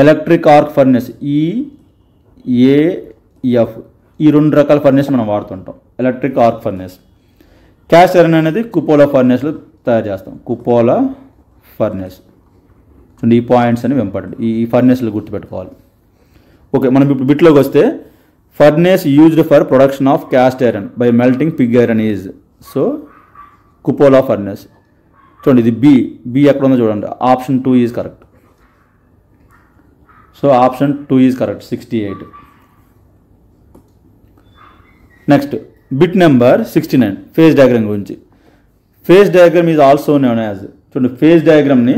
ఎలక్ట్రిక్ ఆర్క్ ఫర్నేస్ EAF. ఈ 2 రకాల ఫర్నేస్ మనం వాడుతుంటాం, electric arc furnace. Cast iron అనేది కుపోలా ఫర్నేస్లో తయారు చేస్తాం, కుపోలా ఫర్నేస్. ఈ పాయింట్స్ అనేవి ఇంపార్టెంట్, ఈ ఫర్నేస్లు గుర్తుపెట్టుకోవాలి. ఓకే, మనం ఇప్పుడు బిట్లోకి వస్తే furnace used for production of cast iron by melting pig iron is, so cupola furnace. చూడండి ఇది బి ఎక్కడ ఉందో చూడండి, option 2 is correct. So option 2 is correct, 68. Next bit number 69, phase diagram గురించి. Phase diagram is also known as, చూడండి phase డయాగ్రామ్ని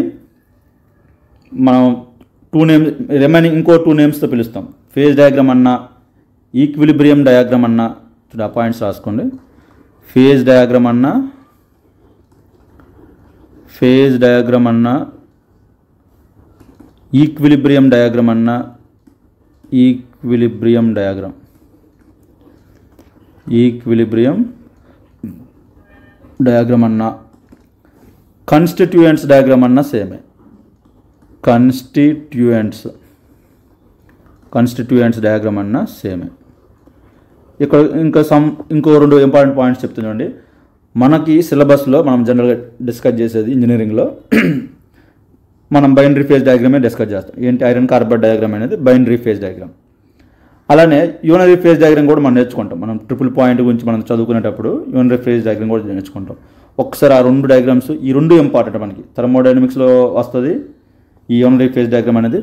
మనం 2 names remaining ఇంకో 2 నేమ్స్తో పిలుస్తాం. ఫేజ్ డయాగ్రామ్ అన్నా, ఈక్విలిబ్రియం డయాగ్రామ్ అన్నా, చూడండి ఆ పాయింట్స్ రాసుకోండి. ఫేజ్ డయాగ్రామ్ అన్నా, ఫేజ్ డయాగ్రామ్ అన్నా, ఈక్విలిబ్రియం డయాగ్రామ్ అన్నా, ఈక్విలిబ్రియం డయాగ్రామ్, ఈక్విలిబ్రియం డయాగ్రామ్ అన్నా, కన్స్టిట్యూయెంట్స్ డయాగ్రామ్ అన్నా సేమే. కన్స్టిట్యూయెంట్స్ డయాగ్రామ్ అన్నా సేమే. ఇక్కడ ఇంకో 2 ఇంపార్టెంట్ పాయింట్స్ చెప్తున్నాండి. మనకి సిలబస్లో మనం జనరల్గా డిస్కస్ చేసేది ఇంజనీరింగ్లో మనం బైనరీ ఫేజ్ డయాగ్రామే డిస్కస్ చేస్తాం. ఏంటి ఐరన్ కార్బైడ్ డయాగ్రామ్ అనేది బైనరీ ఫేజ్ డయాగ్రామ్. అలానే యూనరీ ఫేజ్ డయాగ్రామ్ కూడా మనం నేర్చుకుంటాం. మనం ట్రిపుల్ పాయింట్ గురించి మనం చదువుకునేటప్పుడు యూనరీ ఫేజ్ డయాగ్రామ్ కూడా నేర్చుకుంటాం. ఒకసారి ఆ 2 డయాగ్రామ్స్, ఈ 2 ఇంపార్టెంట్ మనకి థర్మోడైనమిక్స్లో వస్తుంది ఈ యూనరీ ఫేజ్ డయాగ్రామ్ అనేది.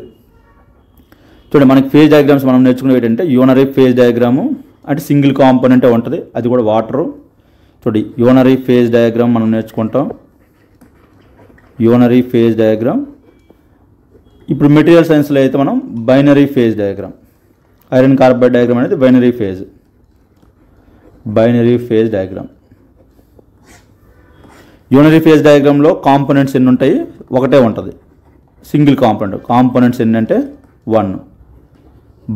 చూడండి మనకి ఫేజ్ డయాగ్రామ్స్ మనం నేర్చుకునేవి ఏంటంటే యూనరీ ఫేజ్ డయాగ్రాము అంటే సింగిల్ కాంపోనెంటే ఉంటుంది, అది కూడా వాటరు. చూడండి యూనరీ ఫేజ్ డయాగ్రామ్ మనం నేర్చుకుంటాం, యూనరీ ఫేజ్ డయాగ్రామ్. ఇప్పుడు మెటీరియల్ సైన్స్లో అయితే మనం binary phase diagram, iron carbide diagram అనేది binary phase diagram. Unary phase డయాగ్రామ్లో కాంపోనెంట్స్ ఎన్ని ఉంటాయి? ఒకటే ఉంటుంది, సింగిల్ కాంపోనెంట్స్ ఎన్ని అంటే 1.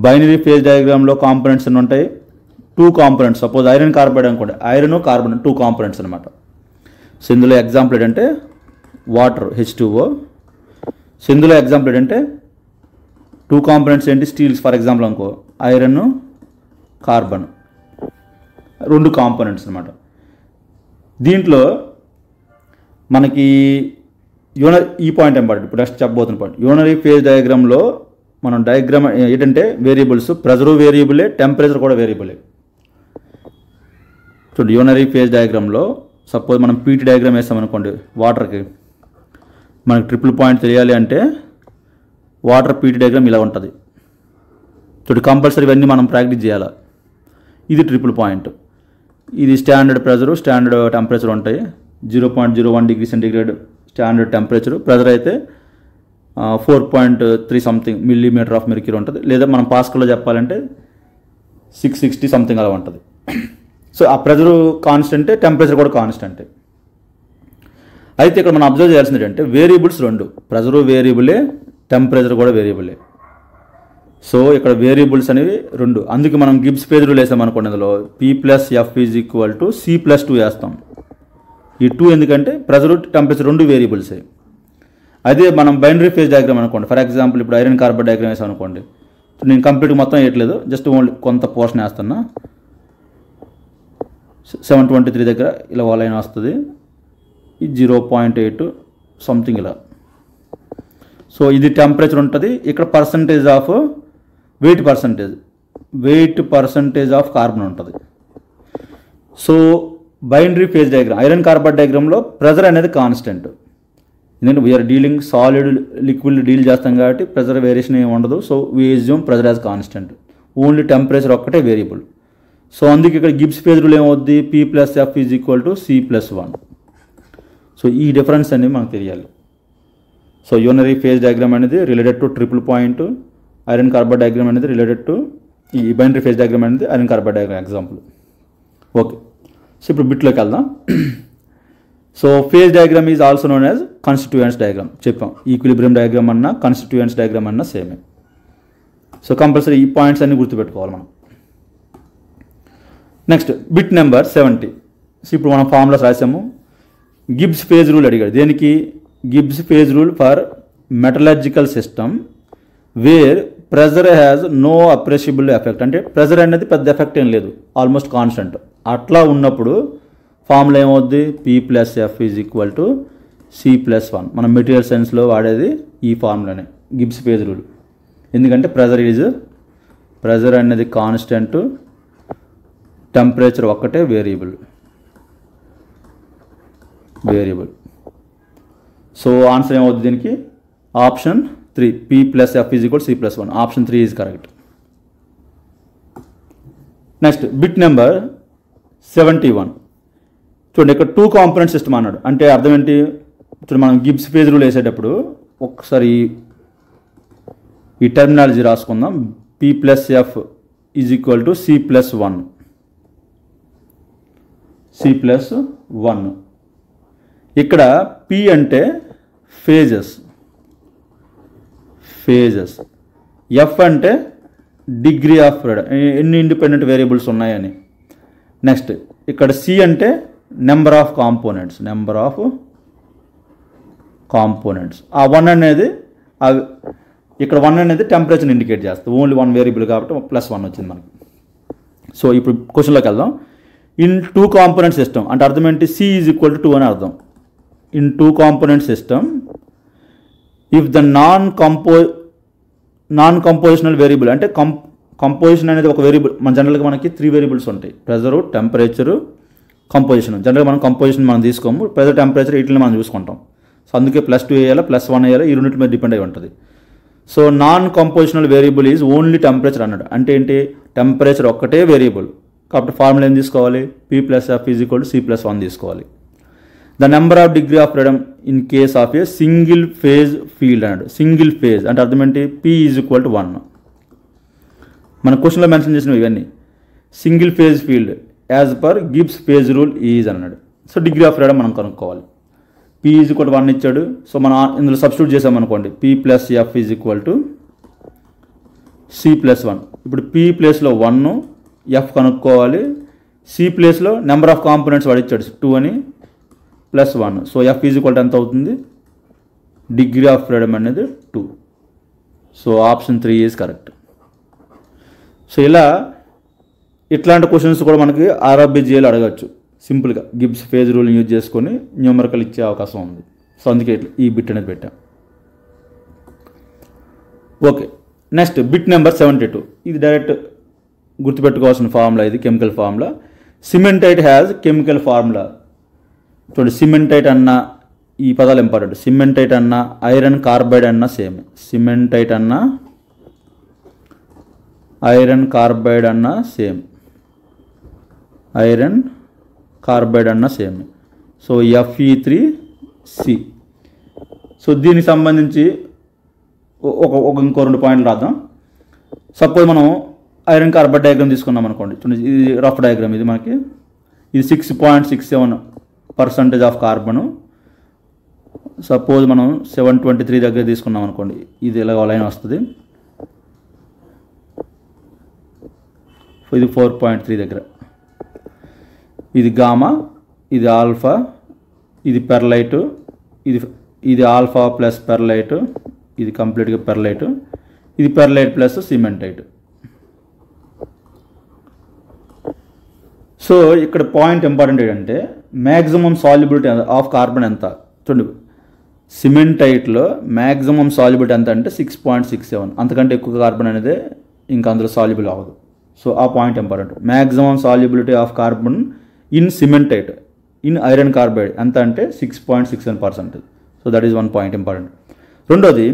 బైనరీ ఫేజ్ డయాగ్రామ్లో కాంపోనెంట్స్ ఎన్ని ఉంటాయి? 2 కాంపోనెంట్స్. సపోజ్ ఐరన్ కార్బైడ్ అనుకోండి, ఐరన్ కార్బన్ 2 కాంపోనెంట్స్ అనమాట. సో ఇందులో ఎగ్జాంపుల్ ఏంటంటే వాటర్ H2O. సో ఇందులో ఎగ్జాంపుల్ ఏంటంటే 2 కాంపోనెంట్స్ ఏంటి? స్టీల్స్ ఫర్ ఎగ్జాంపుల్ అనుకో, ఐరన్ కార్బన్ 2 కాంపోనెంట్స్ అనమాట. దీంట్లో మనకి ఈ పాయింట్ ఇంపార్టెంట్, ఇప్పుడు నెక్స్ట్ చెప్పబోతున్న పాయింట్. యూనరీ ఫేజ్ డయాగ్రామ్లో మనం డయాగ్రామ్ ఏంటంటే వేరియబుల్స్, ప్రెజరు వేరియబులే, టెంపరేచర్ కూడా వేరియబులే. చూడండి యూనరీ ఫేజ్ డయాగ్రామ్లో సపోజ్ మనం పీటీ డయాగ్రామ్ వేస్తామనుకోండి వాటర్కి, మనకి ట్రిపుల్ పాయింట్ తెలియాలి అంటే వాటర్ పీటీ డయాగ్రామ్ ఇలా ఉంటుంది. చూడండి కంపల్సరీ ఇవన్నీ మనం ప్రాక్టీస్ చేయాలి. ఇది ట్రిపుల్ పాయింట్, ఇది స్టాండర్డ్ ప్రెజరు, స్టాండర్డ్ టెంపరేచర్ ఉంటాయి. 0.01 degree centigrade standard temperature. Pressure అయితే 4.3 సంథింగ్ మిల్లీమీటర్ ఆఫ్ మెర్క్యూరీ ఉంటుంది, లేదా మనం పాస్కల్లో చెప్పాలంటే 660 సంథింగ్ అలా ఉంటుంది. సో ఆ ప్రెజరు కాన్స్టెంటే, టెంపరేచర్ కూడా కాన్స్టెంటే. అయితే ఇక్కడ మనం అబ్జర్వ్ చేయాల్సింది ఏంటంటే వేరియబుల్స్ 2, ప్రెజరు వేరియబులే, టెంపరేచర్ కూడా వేరియబులే. సో ఇక్కడ వేరియబుల్స్ అనేవి 2. అందుకే మనం గిబ్స్ ఫేజ్ రూల్ వేసామనుకోండి, అందులో P+F = C+2 వేస్తాం. ఈ 2 ఎందుకంటే ప్రెజరు, టెంపరేచర్ 2 వేరియబుల్సే. అదే మనం బైనరీ ఫేజ్ డయాగ్రామ్ అనుకోండి, ఫర్ ఎగ్జాంపుల్ ఇప్పుడు ఐరన్ కార్బైడ్ డయాగ్రామ్ వేసాం అనుకోండి, నేను కంప్లీట్గా మొత్తం వేయట్లేదు, జస్ట్ ఓన్లీ కొంత పోర్షన్ వేస్తున్నా. 723 దగ్గర ఇలా లైన్ వస్తుంది, ఈ 0.8 సంథింగ్ ఇలా. సో ఇది టెంపరేచర్ ఉంటుంది. ఇక్కడ percentage of weight percentage of carbon ఉంటుంది. So binary phase diagram, iron carbide డయాగ్రామ్లో ప్రెజర్ అనేది కాన్స్టెంట్. ఎందుకంటే we're dealing solid liquid deal చేస్తాం కాబట్టి ప్రెజర్ వేరియేషన్ ఏమి ఉండదు. So we assume pressure as constant, only temperature ఒక్కటే వేరియబుల్. సో అందుకే ఇక్కడ గిబ్స్ ఫేజ్ రూల్ ఏమవుద్ది? P+F = C+1. సో ఈ డిఫరెన్స్ అనేది మనకు తెలియాలి. సో యూనరీ ఫేజ్ డయాగ్రామ్ అనేది related to triple point, iron carbide diagram అనేది రిలేటెడ్ టు ఈ బైనరీ ఫేజ్ డయాగ్రామ్ అనేది iron carbide diagram example. Okay, so ఇప్పుడు బిట్లోకి వెళ్దాం. So phase diagram is also known as constituents diagram చెప్పాం. Equilibrium diagram అన్నా, constituents diagram అన్నా సేమే. So compulsory ఈ పాయింట్స్ అన్ని గుర్తుపెట్టుకోవాలి మనం. Next bit number 70. సో ఇప్పుడు మనం ఫార్ములాస్ రాసాము. గిబ్స్ ఫేజ్ రూల్ అడిగాడు. దేనికి? Gibbs phase rule for metallurgical system where pressure has no appreciable effect. అంటే ప్రెజర్ అనేది పెద్ద ఎఫెక్ట్ ఏం లేదు, ఆల్మోస్ట్ కాన్స్టెంట్. అట్లా ఉన్నప్పుడు ఫార్ములా ఏమవుద్ది? P+F = C+1. మనం మెటీరియల్ సైన్స్లో వాడేది ఈ ఫార్ములానే, గిబ్స్ ఫేజ్ రూల్. ఎందుకంటే ప్రెజర్ ఈజ్ ప్రెజర్ అనేది కాన్స్టెంట్, టెంపరేచర్ ఒక్కటే వేరియబుల్. సో ఆన్సర్ ఏమవుతుంది దీనికి? Option 3 P + F = C+1. Option 3 is correct. Next bit number 71. చూడండి, ఇక్కడ 2 కాంపోనెంట్ సిస్టమ్ అన్నాడు. అంటే అర్థం ఏంటి? ఇప్పుడు మనం గిబ్స్ ఫేజ్ రూల్ వేసేటప్పుడు ఒకసారి ఈ టెర్మినాలజీ రాసుకుందాం. P + F = C+1. ఇక్కడ P అంటే ఫేజెస్, F అంటే డిగ్రీ ఆఫ్ ఫ్రీడమ్, ఎన్ని ఇండిపెండెంట్ వేరియబుల్స్ ఉన్నాయని. నెక్స్ట్ ఇక్కడ C అంటే నెంబర్ ఆఫ్ కాంపోనెంట్స్. ఆ 1 అనేది ఇక్కడ 1 అనేది టెంపరేచర్ని ఇండికేట్ చేస్తుంది. ఓన్లీ 1 వేరియబుల్ కాబట్టి +1 వచ్చింది మనకి. సో ఇప్పుడు క్వశ్చన్లోకి వెళ్దాం. ఇన్ 2 కాంపోనెంట్ సిస్టమ్ అంటే అర్థం ఏంటి? C = 2 అని అర్థం. In 2 component system if the non compositional variable అంటే కంపోజిషన్ అనేది ఒక వేరియబుల్. జనరల్గా మనకి 3 వేరియబుల్స్ ఉంటాయి: ప్రెజరు, టెంపరేచరు, కంపోజిషన్. జనరల్గా మనం కంపోజిషన్ తీసుకోము, ప్రెజర్, టెంపరేచర్ వీటిని మనం చూసుకుంటాం. సో అందుకే +2 వేయాలి, +1 వేయాలి, ఈ రెండింటి మీద డిపెండ్ అయి ఉంటుంది. So non compositional variable is only temperature అన్నాడు. అంటే ఏంటి? టెంపరేచర్ ఒక్కటే వేరియబుల్ కాబట్టి ఫార్ములా ఏం తీసుకోవాలి? P + F = C+1 తీసుకోవాలి. The number of degree of freedom in case of a single phase field అన్నాడు. సింగిల్ ఫేజ్ అంటే అర్థం ఏంటి? P = 1. మన క్వశ్చన్లో మెన్షన్ చేసినవి ఇవన్నీ. Single phase field as per Gibbs phase rule is అన్నాడు. సో డిగ్రీ ఆఫ్ ఫ్రీడమ్ మనం కనుక్కోవాలి. P = 1 ఇచ్చాడు. సో మనం ఇందులో సబ్స్టిట్యూట్ చేసామనుకోండి, P + F = C+1. ఇప్పుడు P ప్లేస్లో 1, F కనుక్కోవాలి. C ప్లేస్లో నెంబర్ ఆఫ్ కాంపోనెంట్స్ వాడు ఇచ్చాడు 2 అని, +1. సో F = ఎంత అవుతుంది? డిగ్రీ ఆఫ్ ఫ్రీడమ్ అనేది 2. So option 3 is correct. So ఇట్లాంటి క్వశ్చన్స్ కూడా మనకి RRBGL అడగచ్చు. సింపుల్గా గిబ్స్ ఫేజ్ రూల్ని యూజ్ చేసుకొని న్యూమరికల్ ఇచ్చే అవకాశం ఉంది. సో అందుకే ఈ బిట్ అనేది పెట్టాం. Okay, next bit number 72. ఇది డైరెక్ట్ గుర్తుపెట్టుకోవాల్సిన ఫార్ములా. ఇది chemical formula. Cementite has chemical formula. చూడండి, సిమెంటైట్ అన్న ఈ పదాలు ఇంపార్టెంట్. సిమెంటైట్ అన్న, ఐరన్ కార్బైడ్ అన్న సేమ్. సిమెంటైట్ అన్న, ఐరన్ కార్బైడ్ అన్న సేమ్. So Fe3C. సో దీనికి సంబంధించి ఇంకో 2 పాయింట్లు రాద్దాం. సపోజ్ మనం ఐరన్ కార్బైడ్ డయాగ్రామ్ తీసుకున్నాం అనుకోండి. ఇది రఫ్ డయాగ్రామ్. ఇది మనకి ఇది 6.67% ఆఫ్ కార్బను. సపోజ్ మనం 723 దగ్గర తీసుకున్నాం అనుకోండి. ఇది ఇలా లైన్ వస్తుంది. ఇది 4.3 దగ్గర. ఇది గామా, ఇది ఆల్ఫా, ఇది పెర్లైటు, ఇది ఆల్ఫా ప్లస్ పెర్లైటు, ఇది కంప్లీట్గా పెర్లైటు, ఇది పెర్లైట్ ప్లస్ సిమెంటైట్. సో ఇక్కడ పాయింట్ ఇంపార్టెంట్ ఏంటంటే మ్యాక్సిమం సాల్యుబిలిటీ ఆఫ్ కార్బన్ ఎంత చూడండి. సిమెంటైట్లో మ్యాక్సిమం సాల్యుబిలిటీ ఎంత అంటే 6.67. అంతకంటే ఎక్కువ కార్బన్ అనేది ఇంకా అందులో సాల్యుబుల్ అవ్వదు. సో ఆ point important. Maximum solubility of carbon in cementite in iron carbide ఎంత అంటే 6.67%. So that is 1 point important. రెండోది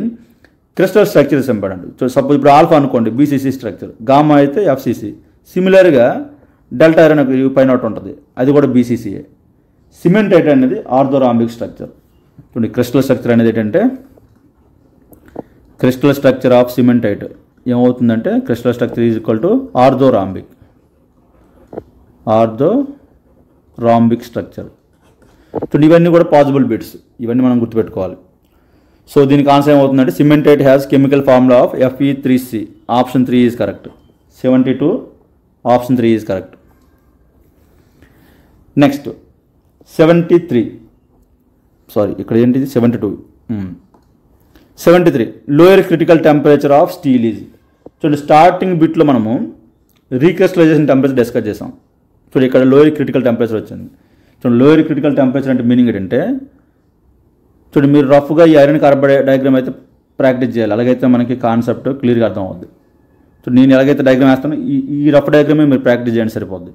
crystal structure is important. So suppose ఇప్పుడు ఆల్ఫా అనుకోండి, BCC స్ట్రక్చర్, గామా అయితే FCC. సిమిలర్గా డెల్టా ఐరన్ పైన ఒకటి ఉంటుంది, అది కూడా BCCA. సిమెంటైట్ అనేది ఆర్థోరాంబిక్ స్ట్రక్చర్. చూడండి, క్రిస్టల్ స్ట్రక్చర్ అనేది ఏంటంటే క్రిస్టల్ స్ట్రక్చర్ ఆఫ్ సిమెంటైట్ ఏమవుతుందంటే crystal structure is equal to orthorhombic structure. చూడండి, ఇవన్నీ కూడా పాసిబుల్ బిట్స్, ఇవన్నీ మనం గుర్తుపెట్టుకోవాలి. సో దీనికి ఆన్సర్ ఏమవుతుందంటే cementite has chemical formula of Fe3C. Option 3 is correct. 72 option 3 is correct. Next 73. Sorry, ఇక్కడ ఏంటిది 72. 73 lower critical temperature of steel is. చూడండి, స్టార్టింగ్ బిట్లో మనము రీక్రిస్టలైజేషన్ టెంపరేచర్ డిస్కస్ చేసాం. చూడండి, ఇక్కడ లోయర్ క్రిటికల్ టెంపరేచర్ వచ్చింది. చూడండి, లోయర్ క్రిటికల్ టెంపరేచర్ అంటే మీనింగ్ ఏంటంటే చూడండి, మీరు రఫ్గా ఈ ఐరన్ కార్బైడ్ డయాగ్రామ్ అయితే ప్రాక్టీస్ చేయాలి. అలాగైతే మనకి కాన్సెప్ట్ క్లియర్గా అర్థం అవుద్ది. సో నేను ఎలాగైతే డయాగ్రామ్ వేస్తానో ఈ రఫ్ డయాగ్రామే మీరు ప్రాక్టీస్ చేయండి సరిపోద్ది.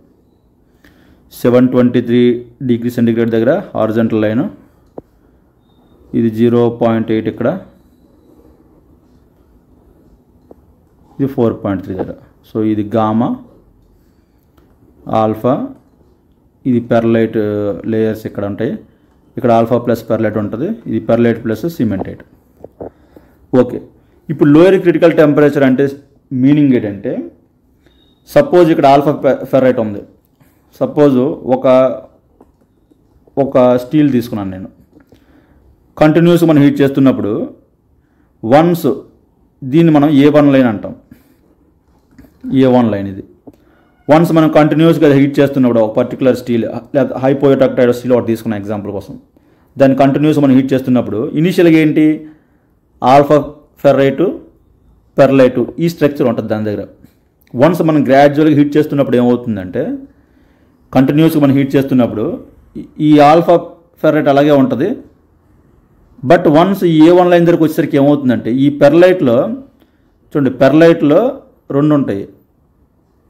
723 డిగ్రీ సెంటిగ్రేడ్ దగ్గర హారిజాంటల్ లైన్, ఇది 0.8 ఇక్కడ, ఇది 4.3 దగ్గర. సో ఇది గామా, ఆల్ఫా, ఇది పెర్లైట్ లేయర్స్ ఇక్కడ ఉంటాయి, ఇక్కడ ఆల్ఫా ప్లస్ పెర్లైట్ ఉంటుంది, ఇది పెర్లైట్ ప్లస్ సిమెంటైట్. ఓకే, ఇప్పుడు లోయర్ క్రిటికల్ టెంపరేచర్ అంటే మీనింగ్ ఏంటంటే, సపోజ్ ఇక్కడ ఆల్ఫా ఫెర్రైట్ ఉంది, సపోజ్ ఒక స్టీల్ తీసుకున్నాను నేను, కంటిన్యూస్ మనం హీట్ చేస్తున్నప్పుడు వన్స్ దీన్ని మనం A1 లైన్ అంటాం, A1 లైన్ ఇది. వన్స్ మనం కంటిన్యూస్గా హీట్ చేస్తున్నప్పుడు ఒక పర్టికులర్ స్టీల్ లేదా హైపోయోటాక్టైడ్ స్టీల్ ఒకటి తీసుకున్న ఎగ్జాంపుల్ కోసం, దాన్ని కంటిన్యూస్ మనం హీట్ చేస్తున్నప్పుడు ఇనీషియల్గా ఏంటి, ఆల్ఫా ఫెర్రైటు పెర్లైటు ఈ స్ట్రక్చర్ ఉంటుంది దాని దగ్గర. వన్స్ మనం గ్రాడ్యువల్గా హీట్ చేస్తున్నప్పుడు ఏమవుతుందంటే, కంటిన్యూస్గా మనం హీట్ చేస్తున్నప్పుడు ఈ ఆల్ఫా ఫెర్రైట్ అలాగే ఉంటుంది. బట్ వన్స్ A1 లైన్ దగ్గరకు వచ్చేసరికి ఏమవుతుందంటే, ఈ పెర్లైట్లో చూడండి, పెర్లైట్లో 2 ఉంటాయి,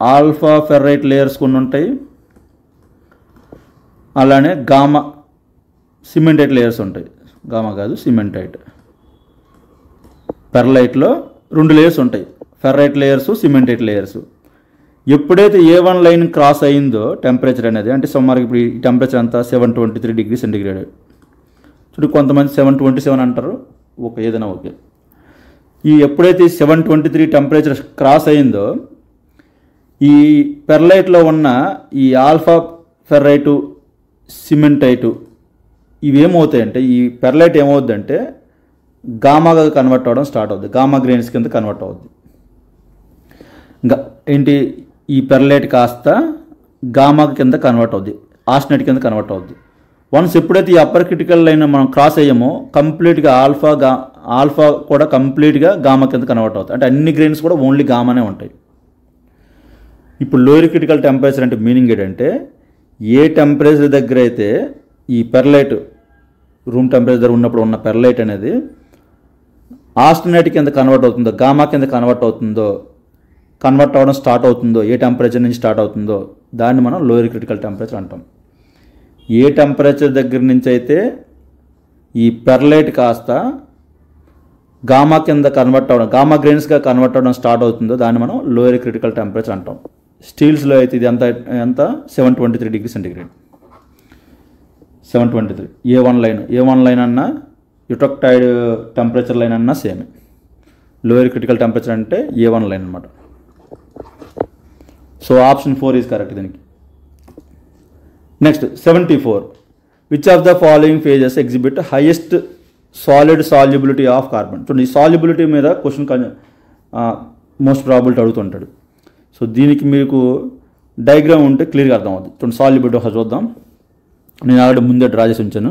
ఆల్ఫా ఫెర్రైట్ లేయర్స్ కొన్ని ఉంటాయి, అలానే గామా సిమెంటైట్ లేయర్స్ ఉంటాయి. గామా కాదు సిమెంటైట్. పెర్లైట్లో 2 లేయర్స్ ఉంటాయి, ఫెర్రైట్ లేయర్స్, సిమెంటైట్ లేయర్స్. ఎప్పుడైతే A1 లైన్ క్రాస్ అయిందో టెంపరేచర్ అనేది, అంటే సుమారుగా ఇప్పుడు ఈ టెంపరేచర్ అంతా 723 డిగ్రీ సెంటిగ్రేడ్. చూడు, కొంతమంది 727 అంటారు, ఓకే ఏదైనా ఓకే. ఎప్పుడైతే 723 టెంపరేచర్ క్రాస్ అయిందో, ఈ పెర్లైట్లో ఉన్న ఈ ఆల్ఫా ఫెర్రైటు సిమెంటైటు ఇవేమవుతాయంటే, ఈ పెర్లైట్ ఏమవుద్దంటే గామాగా కన్వర్ట్ అవ్వడం స్టార్ట్ అవుద్ది, గామా గ్రెయిన్స్ కింద కన్వర్ట్ అవుద్ది. ఏంటి, ఈ పెర్లైట్ కాస్త గామా కింద కన్వర్ట్ అవుద్ది, ఆస్టనైట్ కింద కన్వర్ట్ అవుద్ది. వన్స్ ఎప్పుడైతే ఈ అప్పర్ క్రిటికల్ లైన్ మనం క్రాస్ అయ్యామో, కంప్లీట్గా ఆల్ఫా కూడా కంప్లీట్గా గామా కింద కన్వర్ట్ అవుతాయి, అంటే అన్ని గ్రెయిన్స్ కూడా ఓన్లీ గామానే ఉంటాయి. ఇప్పుడు లోయర్ క్రిటికల్ టెంపరేచర్ అంటే మీనింగ్ ఏంటంటే, ఏ టెంపరేచర్ దగ్గర అయితే ఈ పెర్లైట్ రూమ్ టెంపరేచర్ ఉన్నప్పుడు ఉన్న పెర్లైట్ అనేది ఆస్టనైట్ కింద కన్వర్ట్ అవుతుందో, గామా కింద కన్వర్ట్ అవ్వడం స్టార్ట్ అవుతుందో, ఏ టెంపరేచర్ నుంచి స్టార్ట్ అవుతుందో దాన్ని మనం లోయర్ క్రిటికల్ టెంపరేచర్ అంటాం. ఏ టెంపరేచర్ దగ్గర నుంచి అయితే ఈ పెర్లైట్ కాస్త గామా కింద కన్వర్ట్ అవ్వడం, గామా గ్రెయిన్స్గా కన్వర్ట్ అవ్వడం స్టార్ట్ అవుతుందో దాన్ని మనం లోయర్ క్రిటికల్ టెంపరేచర్ అంటాం. స్టీల్స్లో అయితే ఇది ఎంత 723 డిగ్రీ సెంటిగ్రేడ్. 723 A1 లైన్ అన్నా యూటాక్టైడ్ టెంపరేచర్ లైన్ అన్నా సేమ్. లోయర్ క్రిటికల్ టెంపరేచర్ అంటే A1 లైన్ అనమాట. సో ఆప్షన్ 4 ఈజ్ కరెక్ట్ దీనికి. Next 74, which of the following phases exhibit highest solid solubility of carbon. చూడండి, ఈ సాల్యుబిలిటీ మీద క్వశ్చన్ మోస్ట్ ప్రాబిలిటీ అడుగుతుంటాడు. సో దీనికి మీకు డయాగ్రామ్ ఉంటే క్లియర్గా అర్థం అవుతుంది. చూడండి, సాల్యుబిలిటీ ఒకసారి చూద్దాం. నేను ఆల్రెడీ ముందే డ్రా చేసి ఉంచాను.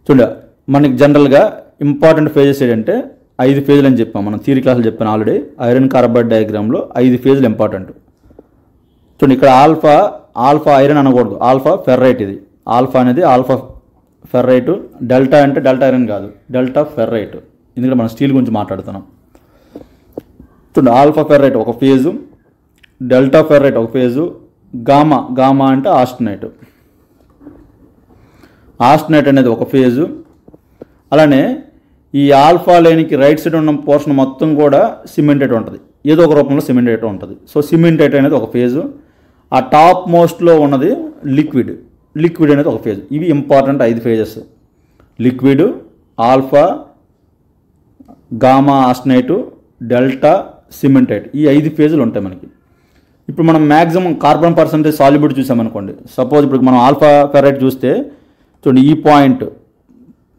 చూడండి, మనకి జనరల్గా ఇంపార్టెంట్ ఫేజెస్ ఏంటంటే 5 ఫేజ్లు అని చెప్పాం, మనం థియరీ క్లాసులు చెప్పాను ఆల్రెడీ. ఐరన్ కార్బైడ్ డయాగ్రామ్లో 5 ఫేజ్లు ఇంపార్టెంట్. చూడండి, ఇక్కడ ఆల్ఫా ఐరన్ అనకూడదు, ఆల్ఫా ఫెర్రైట్. ఇది ఆల్ఫా అనేది ఆల్ఫా ఫెర్రైట్. డెల్టా అంటే డెల్టా ఐరన్ కాదు, డెల్టా ఫెర్రైట్. ఎందుకంటే మనం స్టీల్ గురించి మాట్లాడుతున్నాం. చూడండి, ఆల్ఫా ఫెర్రైట్ ఒక ఫేజు, డెల్టా ఫెర్రైట్ ఒక ఫేజు, గామా అంటే ఆస్టనైట్ అనేది ఒక ఫేజు. అలానే ఈ ఆల్ఫా లైన్కి రైట్ సైడ్ ఉన్న పోర్షన్ మొత్తం కూడా సిమెంటైట్ ఉంటుంది, ఏదో ఒక రూపంలో సిమెంటైట్ ఉంటుంది. సో సిమెంటైట్ అనేది ఒక ఫేజు. ఆ టాప్ మోస్ట్లో ఉన్నది లిక్విడ్ అనేది ఒక ఫేజ్. ఇవి important 5 phases. Liquid, alpha, gamma austenite, delta, cementite, ఈ 5 ఫేజులు ఉంటాయి మనకి. ఇప్పుడు మనం మ్యాక్సిమం కార్బన్ పర్సంటేజ్ సాల్యుబిలిటీ చూసామనుకోండి. సపోజ్ ఇప్పుడు మనం ఆల్ఫా ఫెర్రైట్ చూస్తే చూడండి, ఈ పాయింట్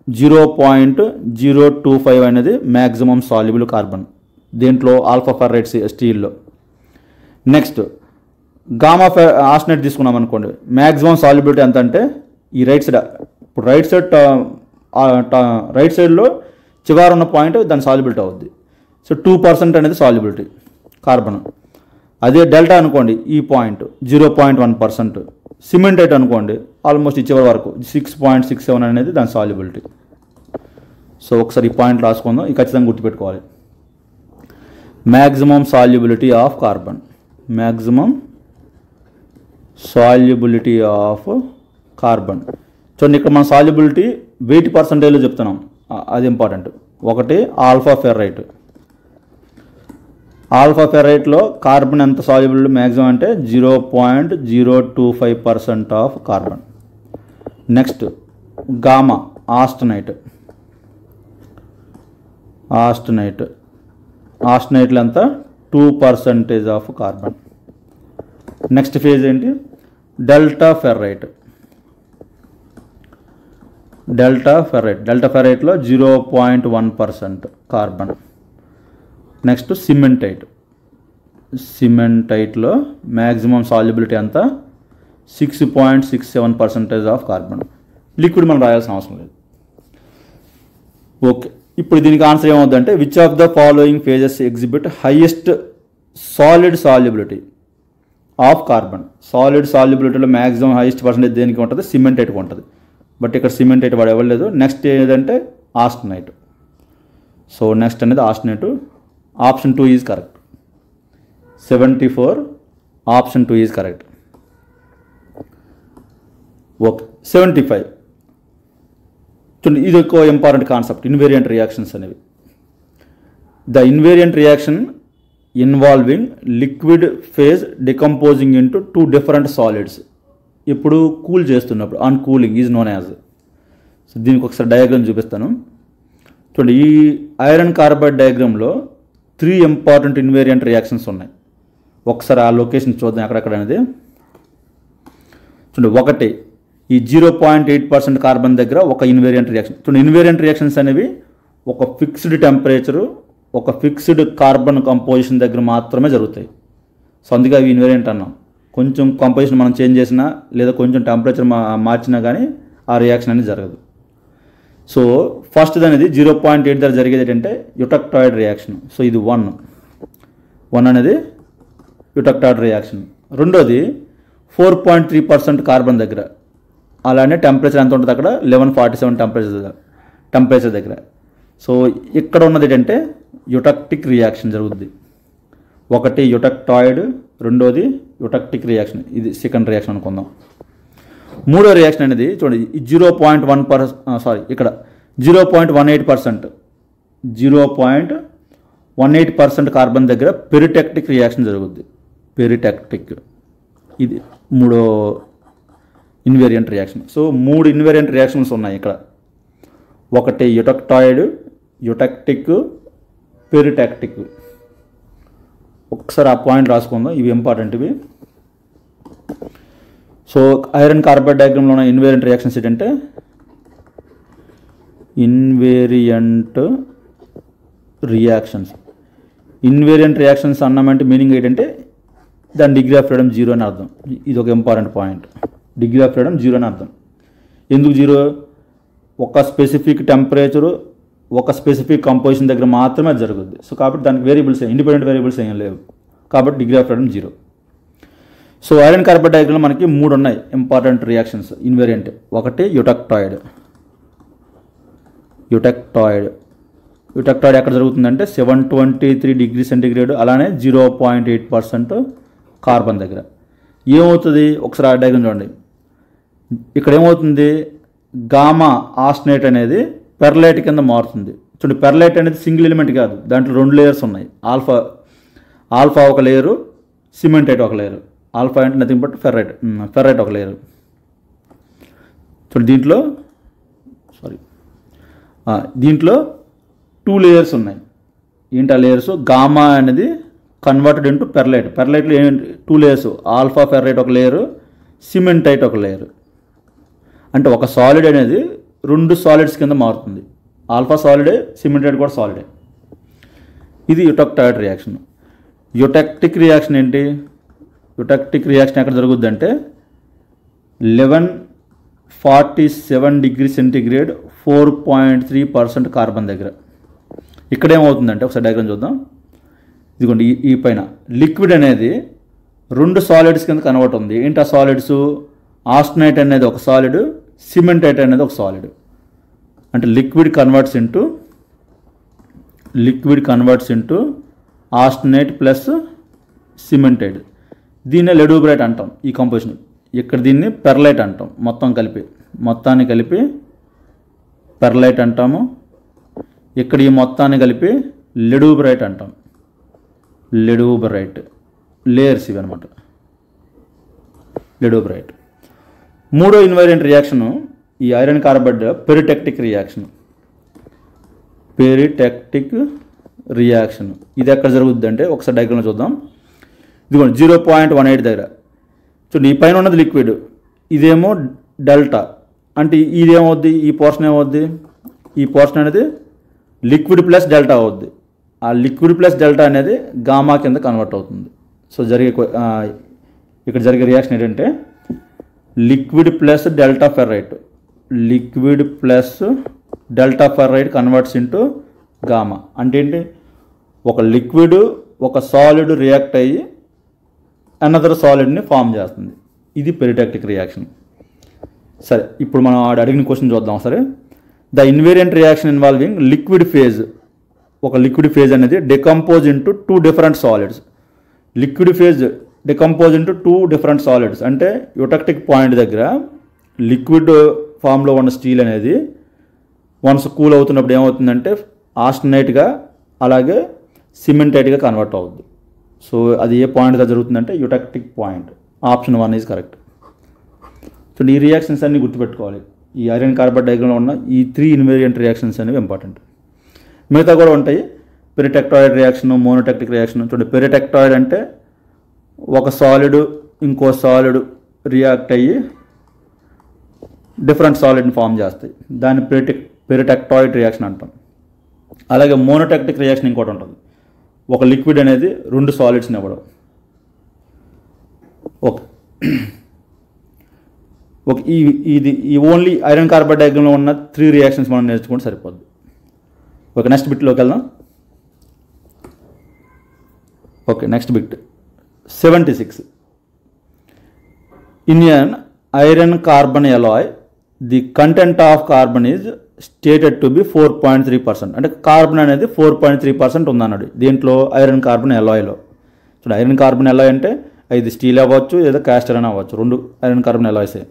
0.025 అనేది మ్యాక్సిమం సాల్యుబుల్ కార్బన్ దేంట్లో, ఆల్ఫా ఫెర్రైట్ స్టీల్లో. నెక్స్ట్ గామా ఆస్టనైట్ తీసుకున్నాం అనుకోండి, మ్యాక్సిమం సాల్యుబిలిటీ ఎంత అంటే ఈ రైట్ సైడ్, ఇప్పుడు రైట్ సైడ్లో చివరి ఉన్న పాయింట్ దాని సాల్యుబిలిటీ అవుద్ది. సో 2% అనేది సాల్యుబిలిటీ కార్బన్. అదే డెల్టా అనుకోండి, ఈ పాయింట్ 0.1%. సిమెంటైట్ అనుకోండి, ఆల్మోస్ట్ ఈ చివరి వరకు 6.67 అనేది దాని సాల్యుబిలిటీ. సో ఒకసారి ఈ పాయింట్ రాసుకుందాం, ఇది ఖచ్చితంగా గుర్తుపెట్టుకోవాలి. Maximum solubility of carbon, maximum solubility of carbon. చూడండి ఇక్కడ మన సాల్యుబిలిటీ వెయిట్ పర్సంటేజ్లో చెప్తున్నాం, అది ఇంపార్టెంట్. ఒకటి ఆల్ఫా ఫెర్రైట్, ఆల్ఫా ఫెర్రైట్లో కార్బన్ ఎంత సాల్యుబిలిటీ మ్యాక్సిమం అంటే 0.025% of carbon. Next gamma austenite, ఆస్టనైట్లో ఎంత 2% ఆఫ్ కార్బన్. నెక్స్ట్ ఫేజ్ ఏంటి, డెల్టా ఫెర్రైట్, డెల్టా ఫెర్రైట్లో 0.1% కార్బన్. నెక్స్ట్ సిమెంటైట్లో మ్యాక్సిమం సాల్యుబిలిటీ అంతా 6.67% ఆఫ్ కార్బన్. లిక్విడ్ మనం రాయాల్సిన అవసరం లేదు. ఓకే, ఇప్పుడు దీనికి ఆన్సర్ ఏమవుతుందంటే which of the following phases exhibit highest solid solubility of carbon. Solid సాల్యుబిలిటీలో మ్యాక్సిమం హైయెస్ట్ పర్సెంటేజ్ దేనికి ఉంటుంది, సిమెంటైట్కి ఉంటుంది. బట్ ఇక్కడ సిమెంటైట్ వాడు ఇవ్వలేదు. నెక్స్ట్ ఏదంటే ఆస్టనైట్. సో నెక్స్ట్ అనేది austenite. Option 2 is correct. 74 option 2 is correct. Okay, 75 చూడండి, ఇది ఒక ఇంపార్టెంట్ కాన్సెప్ట్, ఇన్వేరియంట్ రియాక్షన్స్ అనేవి. The invariant reaction involving liquid phase decomposing into 2 different solids. ఇప్పుడు కూల్ చేస్తున్నప్పుడు on cooling is known as. So దీనికి ఒకసారి diagram చూపిస్తాను. చూడండి, ఈ ఐరన్ కార్బైడ్ డయాగ్రామ్లో 3 ఇంపార్టెంట్ ఇన్వేరియంట్ రియాక్షన్స్ ఉన్నాయి. ఒకసారి ఆ లొకేషన్ చూద్దాం ఎక్కడెక్కడ అనేది. చూడండి, ఒకటి ఈ 0.8% కార్బన్ దగ్గర ఒక ఇన్వేరియంట్ రియాక్షన్. చూడండి, ఇన్వేరియంట్ రియాక్షన్స్ అనేవి ఒక ఫిక్స్డ్ టెంపరేచరు, ఒక ఫిక్స్డ్ కార్బన్ కంపోజిషన్ దగ్గర మాత్రమే జరుగుతాయి. సో అందుకే అవి ఇన్వేరియంట్ అన్నాం. కొంచెం కంపోజిషన్ మనం చేంజ్ చేసినా లేదా కొంచెం టెంపరేచర్ మార్చినా కానీ ఆ రియాక్షన్ అనేది జరగదు. సో ఫస్ట్ అనేది 0.8 దగ్గర జరిగేది ఏంటంటే యుటక్టాయిడ్ రియాక్షన్. సో ఇది 1 అనేది యుటక్టాయిడ్ రియాక్షన్. రెండోది 4.3% కార్బన్ దగ్గర, అలానే టెంపరేచర్ ఎంత ఉంటుంది అక్కడ 1147 టెంపరేచర్ దగ్గర. సో ఇక్కడ ఉన్నది ఏంటంటే యుటక్టిక్ రియాక్షన్ జరుగుద్ది. ఒకటి యుటక్టాయిడ్, రెండోది యుటక్టిక్ రియాక్షన్. ఇది సెకండ్ రియాక్షన్ అనుకుందాం. మూడో రియాక్షన్ అనేది చూడండి, 0.1% ఇక్కడ 0.18% కార్బన్ దగ్గర పెరిటాక్టిక్ రియాక్షన్ జరుగుద్ది. పెరిటాక్టిక్ ఇది మూడో invariant reaction. So 3 invariant reactions ఉన్నాయి ఇక్కడ. ఒకటి యుటక్టాయిడ్, యుటక్టిక్, పెరిటాక్టిక్. ఒకసారి ఆ పాయింట్ రాసుకుందాం, ఇవి ఇంపార్టెంట్ ఇవి. సో ఐరన్ కార్బైడ్ డయాగ్రామ్లో ఉన్న ఇన్వేరియంట్ రియాక్షన్స్ ఏంటంటే ఇన్వేరియంట్ రియాక్షన్స్ అన్నామంటే మీనింగ్ ఏంటంటే దాని డిగ్రీ ఆఫ్ ఫ్రీడమ్ 0 అని అర్థం. ఇది ఒక important point. Degree of freedom 0 అని అర్థం. ఎందుకు 0? ఒక స్పెసిఫిక్ టెంపరేచరు, ఒక స్పెసిఫిక్ కంపోజిషన్ దగ్గర మాత్రమే జరుగుద్ది. సో కాబట్టి దానికి ఇండిపెండెంట్ వేరియబుల్స్ ఏం లేవు. కాబట్టి degree of freedom 0. So iron carbide డయాగ్రామ్లో మనకి 3 ఉన్నాయి ఇంపార్టెంట్ రియాక్షన్స్ ఇన్వేరియంట్. ఒకటి యుటక్టాయిడ్ ఎక్కడ జరుగుతుందంటే 723 డిగ్రీ సెంటిగ్రేడ్, అలానే 0.8% కార్బన్ దగ్గర. ఏమవుతుంది ఒకసారి ఆ డయాగ్రామ్ చూడండి. ఇక్కడ ఏమవుతుంది, గామా ఆస్టనైట్ అనేది పెర్లైట్ కింద మారుతుంది. చూడండి, పెర్లైట్ అనేది సింగిల్ ఎలిమెంట్ కాదు, దాంట్లో 2 లేయర్స్ ఉన్నాయి. ఆల్ఫా ఒక లేయరు, సిమెంటైట్ ఒక లేయరు. ఆల్ఫా అంటే నథింగ్ బట్ ఫెర్రైట్ ఒక లేయరు. చూడండి, దీంట్లో 2 లేయర్స్ ఉన్నాయి. ఏంటి ఆ లేయర్స్? గామా అనేది కన్వర్టెడ్ ఇంటూ పెర్లైట్లో 2 లేయర్స్, ఆల్ఫా ఫెర్రైట్ ఒక లేయరు, సిమెంటైట్ ఒక లేయరు. అంటే ఒక సాలిడ్ అనేది 2 సాలిడ్స్ కింద మారుతుంది. ఆల్ఫా సాలిడే, సిమెంటైట్ కూడా సాలిడే. ఇది యుటక్టాయిడ్ రియాక్షన్. యుటక్టిక్ రియాక్షన్ ఏంటి? యుటక్టిక్ రియాక్షన్ ఎక్కడ జరుగుద్ది అంటే 1147 డిగ్రీ సెంటిగ్రేడ్ 4.3% కార్బన్ దగ్గర. ఇక్కడ ఏమవుతుందంటే ఒకసారి డయాగ్రామ్ చూద్దాం. ఇదిగోండి, ఈ పైన లిక్విడ్ అనేది 2 సాలిడ్స్ కింద కన్వర్ట్ ఉంది. ఏంటి ఆ సాలిడ్స్? ఆస్టనైట్ అనేది ఒక సాలిడ్, సిమెంటైట్ అనేది ఒక సాలిడ్. అంటే లిక్విడ్ కన్వర్ట్స్ ఇంటూ ఆస్టనేట్ ప్లస్ సిమెంటైడ్. దీన్నే లెడోబ్రైట్ అంటాం ఈ కంపోజిషన్. ఇక్కడ దీన్ని పెర్లైట్ అంటాం. మొత్తాన్ని కలిపి పెర్లైట్ అంటాము. ఇక్కడ ఈ మొత్తాన్ని కలిపి లెడోబ్రైట్ అంటాం. లెడోబ్రైట్ లేయర్స్ ఇవి అనమాట. లెడోబ్రైట్. మూడో ఇన్వైలెంట్ రియాక్షను ఈ ఐరన్ కార్బైడ్ పెరిటెక్టిక్ రియాక్షన్. పెరిటెక్టిక్ రియాక్షన్ ఇది ఎక్కడ జరుగుద్ది అంటే ఒకసారి డయాగ్రామ్లో చూద్దాం. ఇదిగోండి 0.18 దగ్గర చూడండి. ఈ పైన ఉన్నది లిక్విడ్, ఇదేమో డెల్టా. అంటే ఇదేమవుద్ది, ఈ పోర్షన్ ఏమవుద్ది, ఈ పోర్షన్ అనేది లిక్విడ్ ప్లస్ డెల్టా అవుద్ది. ఆ లిక్విడ్ ప్లస్ డెల్టా అనేది గామా కింద కన్వర్ట్ అవుతుంది. సో ఇక్కడ జరిగే రియాక్షన్ ఏంటంటే liquid plus delta ferrite, liquid plus delta ferrite converts into gamma. అంటే ఏంటి, ఒక లిక్విడ్ ఒక సాలిడ్ రియాక్ట్ అయ్యి అనదర్ సాలిడ్ని ఫామ్ చేస్తుంది. ఇది పెరిటెక్టిక్ రియాక్షన్. సరే, ఇప్పుడు మనం అడిగిన క్వశ్చన్ చూద్దాం. సరే, the invariant reaction involving liquid phase. ఒక లిక్విడ్ ఫేజ్ అనేది decompose into 2 different solids. Liquid phase decompose into 2 different solids అంటే యూటెక్టిక్ పాయింట్ దగ్గర లిక్విడ్ ఫామ్లో ఉన్న స్టీల్ అనేది వన్స్ కూల్ అవుతున్నప్పుడు ఏమవుతుందంటే ఆస్టనైట్గా అలాగే సిమెంటైట్గా కన్వర్ట్ అవుద్ది. సో అది ఏ పాయింట్ దగ్గర జరుగుతుందంటే eutectic point. Option 1 is correct. So ఈ రియాక్షన్స్ అన్నీ గుర్తుపెట్టుకోవాలి. ఈ ఐరన్ కార్బైడ్ డయాగ్రామ్లో ఉన్న ఈ 3 ఇన్వేరియంట్ రియాక్షన్స్ అనేవి ఇంపార్టెంట్. మిగతా కూడా ఉంటాయి. పెరిటెక్టాయిడ్ రియాక్షన్, మోనోటెక్టిక్ రియాక్షన్. చూడండి, పెరిటెక్టాయిడ్ అంటే ఒక సాలిడ్ ఇంకో సాలిడ్ రియాక్ట్ అయ్యి డిఫరెంట్ సాలిడ్ని ఫామ్ చేస్తాయి. దాన్ని పెరిటెక్టాయిడ్ రియాక్షన్ అంటాం. అలాగే మోనోటెక్టిక్ రియాక్షన్ ఇంకోటి ఉంటుంది. ఒక లిక్విడ్ అనేది 2 సాలిడ్స్ని ఇవ్వడం. ఓకే, ఈ ఓన్లీ ఐరన్ కార్బైడ్ డయాగ్రామ్లో ఉన్న 3 రియాక్షన్స్ మనం నేర్చుకుంటే సరిపోద్ది. ఓకే, నెక్స్ట్ బిట్లోకి వెళ్దాం. Okay, next bit 76. In an iron carbon alloy the content of carbon is stated to be 4.3%. అంటే కార్బన్ అనేది 4.3% ఉందన్నాడు దీంట్లో ఐరన్ కార్బన్ అలాయ్లో. చూడండి, ఐరన్ కార్బన్ అలాయ్ అంటే ఇది స్టీల్ అవ్వచ్చు లేదా క్యాస్ట్ ఐరన్ అవ్వచ్చు, 2 ఐరన్ కార్బన్ అలాయ్సే.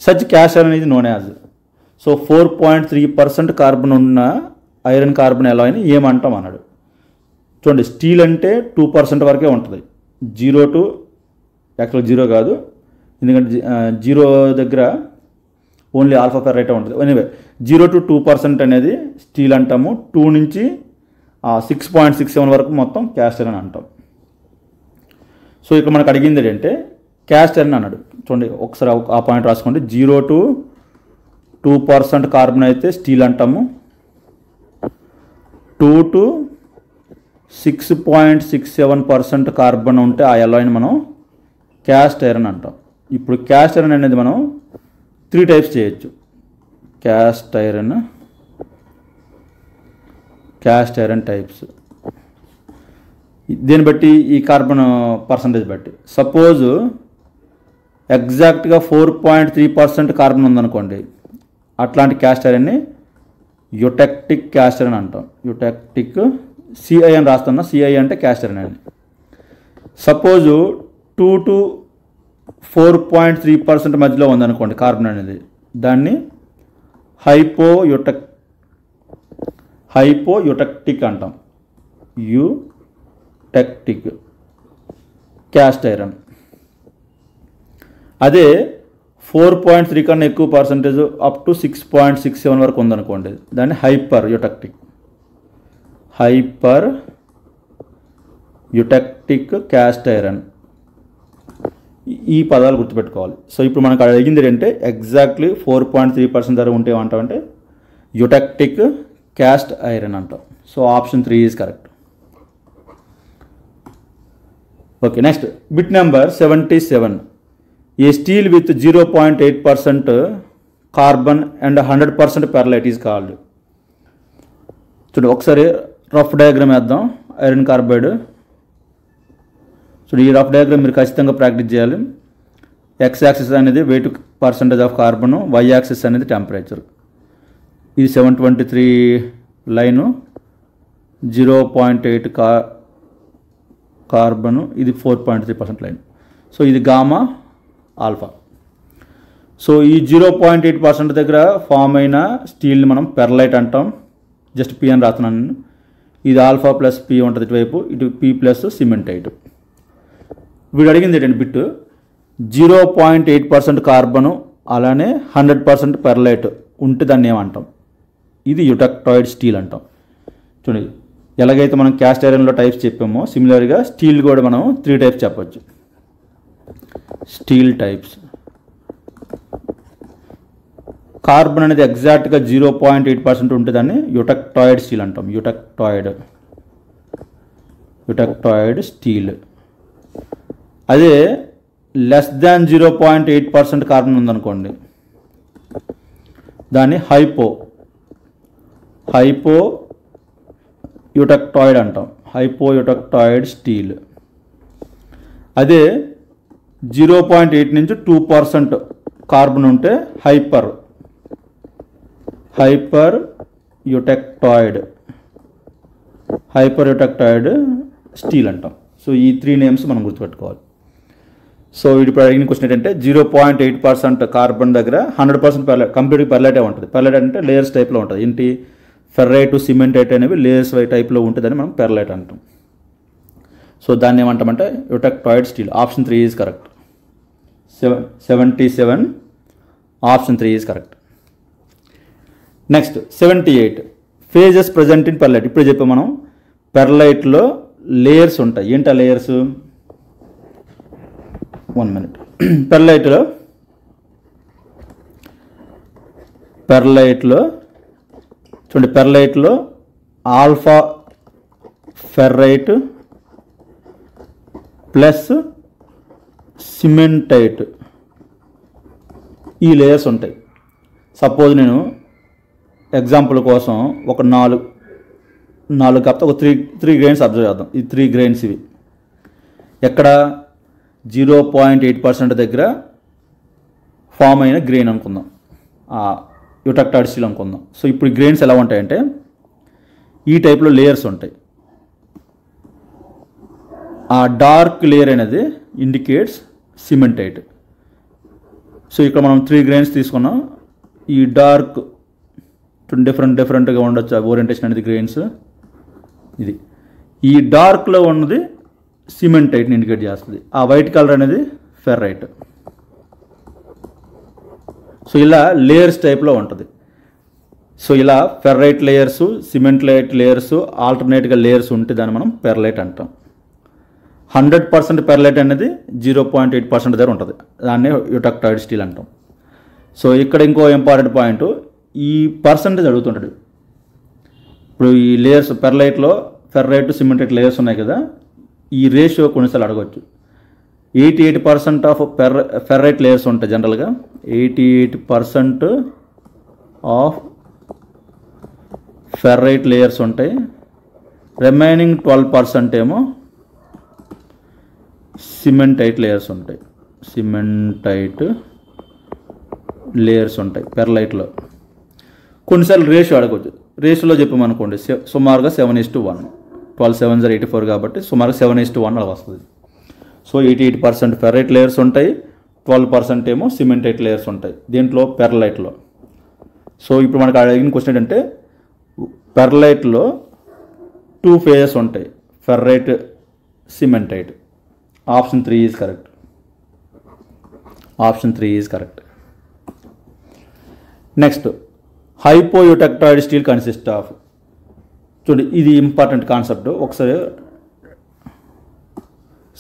Such cast iron is known as. So 4.3% carbon ఉన్న ఐరన్ కార్బన్ అలాయ్ని ఏమంటాం అన్నాడు. చూడండి, స్టీల్ అంటే 2% వరకే ఉంటుంది. 0 to యాక్చువల్గా 0 కాదు, ఎందుకంటే 0 దగ్గర ఓన్లీ ఆల్ఫా ఫెర్రైట్ ఉంటుంది. ఎనీవే 0 to 2% అనేది స్టీల్ అంటాము. 2 నుంచి 6.67 వరకు మొత్తం క్యాస్ట్ ఐరన్ అంటాం. సో ఇక్కడ మనకు అడిగింది ఏంటంటే క్యాస్ట్ ఐరన్ అన్నాడు. చూడండి, ఒకసారి ఆ పాయింట్ రాసుకోండి. 0 to 2% కార్బన్ అయితే స్టీల్ అంటాము. 2 to 6.67% కార్బన్ ఉంటే ఆ అలాయ్ని మనం క్యాస్ట్ ఐరన్ అంటాం. ఇప్పుడు క్యాస్ట్ ఐరన్ అనేది మనం 3 టైప్స్ చేయొచ్చు. క్యాస్ట్ ఐరన్ టైప్స్ దీన్ని బట్టి ఈ కార్బన్ పర్సంటేజ్ బట్టి. సపోజ్ ఎగ్జాక్ట్గా 4.3% కార్బన్ ఉందనుకోండి, అట్లాంటి క్యాస్ట్ ఐరన్ని యూటెక్టిక్ క్యాస్ట్ ఐరన్ అంటాం. యూటెక్టిక్ సిఐ అని రాస్తున్నా, సిఐ అంటే క్యాస్ట్ ఐరన్ అని. సపోజు 2 to 4.3% మధ్యలో ఉందనుకోండి కార్బన్ అనేది, దాన్ని హైపోయూటెక్టిక్ అంటాం. Eutectic cast iron. అదే 4.3 కన్నా ఎక్కువ పర్సంటేజ్ అప్ టు 6.67 వరకు ఉందనుకోండి, దాన్ని హైపర్ యూటెక్టిక్ క్యాస్ట్ ఐరన్. ఈ పదాలు గుర్తుపెట్టుకోవాలి. సో ఇప్పుడు మనకు అడిగింది ఏంటంటే ఎగ్జాక్ట్లీ 4.3% ధర ఉంటే ఏమంటామంటే యూటెక్టిక్ క్యాస్ట్ ఐరన్ అంటాం. So option 3 is correct. Okay, next bit number 77. A steel with 0.8% carbon and 100% pearlite is called. చూడండి, ఒకసారి రఫ్ డయాగ్రామ్ వేద్దాం. Iron carbide. సో ఈ రఫ్ డయాగ్రామ్ మీరు ఖచ్చితంగా ప్రాక్టీస్ చేయాలి. ఎక్స్ యాక్సిస్ అనేది weight percentage of carbon, Y axis అనేది temperature. ఇది 723 లైను, 0.8 కార్బన్, ఇది 4.3% లైన్. సో ఇది గామా ఆల్ఫా. సో ఈ 0.8% దగ్గర ఫామ్ అయిన స్టీల్ని మనం పెర్లైట్ అంటాం. జస్ట్ పి అని రాస్తున్నాను నేను. ఇది ఆల్ఫా ప్లస్ పి ఉంటుంది ఇటువైపు, ఇటు పి ప్లస్ సిమెంటైట్. వీడు అడిగింది ఏంటంటే బిట్టు 0.8% కార్బను అలానే 100% పెర్లైట్ ఉంటే దాన్ని ఏమంటాం? ఇది యుటెక్టాయిడ్ స్టీల్ అంటాం. చూడండి, ఎలాగైతే మనం క్యాస్ట్ ఐరన్లో టైప్స్ చెప్పామో సిమిలర్గా స్టీల్ కూడా మనం 3 టైప్స్ చెప్పచ్చు. Steel types. కార్బన్ అనేది ఎగ్జాక్ట్గా 0.8% ఉంటే దాన్ని యుటెక్టాయిడ్ స్టీల్ అంటాం. యుటెక్టాయిడ్ స్టీల్. అదే లెస్ దాన్ 0.8% కార్బన్ ఉందనుకోండి, దాన్ని హైపో యుటెక్టాయిడ్ అంటాం. యుటెక్టాయిడ్ స్టీల్. అదే 0.8 నుంచి 2% కార్బన్ ఉంటే హైపర్ యుటెక్టాయిడ్ స్టీల్ అంటాం. సో ఈ 3 నేమ్స్ మనం గుర్తుపెట్టుకోవాలి. సో ఇప్పుడు అడిగిన క్వశ్చన్ ఏంటంటే 0.8% కార్బన్ దగ్గర 100% పెర్లైట్, కంప్లీట్గా పెర్లైటే ఉంటుంది. పెర్లైట్ అంటే లేయర్స్ టైప్లో ఉంటుంది. ఏంటి, ఫెర్రైట్, సిమెంటైట్ అనేవి లేయర్స్ టైప్లో ఉంటుందని మనం పెర్లైట్ అంటాం. సో దాన్ని ఏమంటామంటే eutectoid steel. Option 3 is correct. 77 option 3 is correct. Next 78 phases present in pearlite. ఇప్పుడు చెప్పాం మనం పెర్లైట్లో లేయర్స్ ఉంటాయి. ఏంటి ఆ లేయర్స్? 1 minute. పెర్లైట్లో చూడండి, పెర్లైట్లో ఆల్ఫా ఫెర్రైట్ ప్లస్ సిమెంటైట్ ఈ లేయర్స్ ఉంటాయి. సపోజ్ నేను ఎగ్జాంపుల్ కోసం ఒక 4 కాకపోతే ఒక 3 గ్రెయిన్స్ అబ్జర్వ్ చేద్దాం. ఈ 3 గ్రెయిన్స్ ఇవి ఎక్కడ 0.8% దగ్గర ఫామ్ అయిన గ్రెయిన్ అనుకుందాం, యుటెక్టాయిడ్ స్టీల్ అనుకుందాం. సో ఇప్పుడు గ్రెయిన్స్ ఎలా ఉంటాయంటే ఈ టైప్లో లేయర్స్ ఉంటాయి. ఆ డార్క్ లేయర్ అనేది ఇండికేట్స్ సిమెంటైట్. సో ఇక్కడ మనం 3 గ్రెయిన్స్ తీసుకున్నాం. ఈ డార్క్ డిఫరెంట్గా ఉండొచ్చు ఆ ఓరియంటేషన్ అనేది గ్రెయిన్స్. ఇది ఈ డార్క్లో ఉన్నది సిమెంటైట్ని ఇండికేట్ చేస్తుంది. ఆ వైట్ కలర్ అనేది ఫెర్రైట్. సో ఇలా లేయర్స్ టైప్లో ఉంటుంది. సో ఇలా ఫెర్రైట్ లేయర్స్, సిమెంటైట్ లేయర్స్, ఆల్టర్నేట్గా లేయర్స్ ఉంటే దాన్ని మనం పెర్లైట్ అంటాం. 100% పెర్లైట్ అనేది 0.8% దగ్గర ఉంటుంది. దాన్ని యుటెక్టాయిడ్ స్టీల్ అంటాం. సో ఇక్కడ ఇంకో ఇంపార్టెంట్ పాయింట్, ఈ పర్సంటేజ్ అడుగుతుంటాడు. ఇప్పుడు ఈ లేయర్స్ పెర్లైట్లో ఫెర్రైట్, సిమెంటైట్ లేయర్స్ ఉన్నాయి కదా, ఈ రేషియో కొన్నిసార్లు అడగవచ్చు. 88% ఆఫ్ ఫెర్రైట్ లేయర్స్ ఉంటాయి జనరల్గా. 88% ఆఫ్ ఫెర్రైట్ లేయర్స్ ఉంటాయి. రిమైనింగ్ 12% ఏమో సిమెంటైట్ లేయర్స్ ఉంటాయి. పెర్లైట్లో. కొన్నిసార్లు రేషియో అడగవచ్చు. రేషియోలో చెప్పామనుకోండి సుమారుగా 7:1. 12 7s are 84 కాబట్టి సుమారుగా 7:1 అలా వస్తుంది. సో 88% ఫెర్రైట్ లేయర్స్ ఉంటాయి, 12% ఏమో సిమెంటైట్ లేయర్స్ ఉంటాయి దీంట్లో పెర్లైట్లో. సో ఇప్పుడు మనకు అడిగిన క్వశ్చన్ ఏంటంటే పెర్లైట్లో 2 ఫేజెస్ ఉంటాయి, ferrite, cementite. Option 3 is correct. Next hypoeutectoid steel consist of. చూడండి, ఇది ఇంపార్టెంట్ కాన్సెప్ట్. ఒకసారి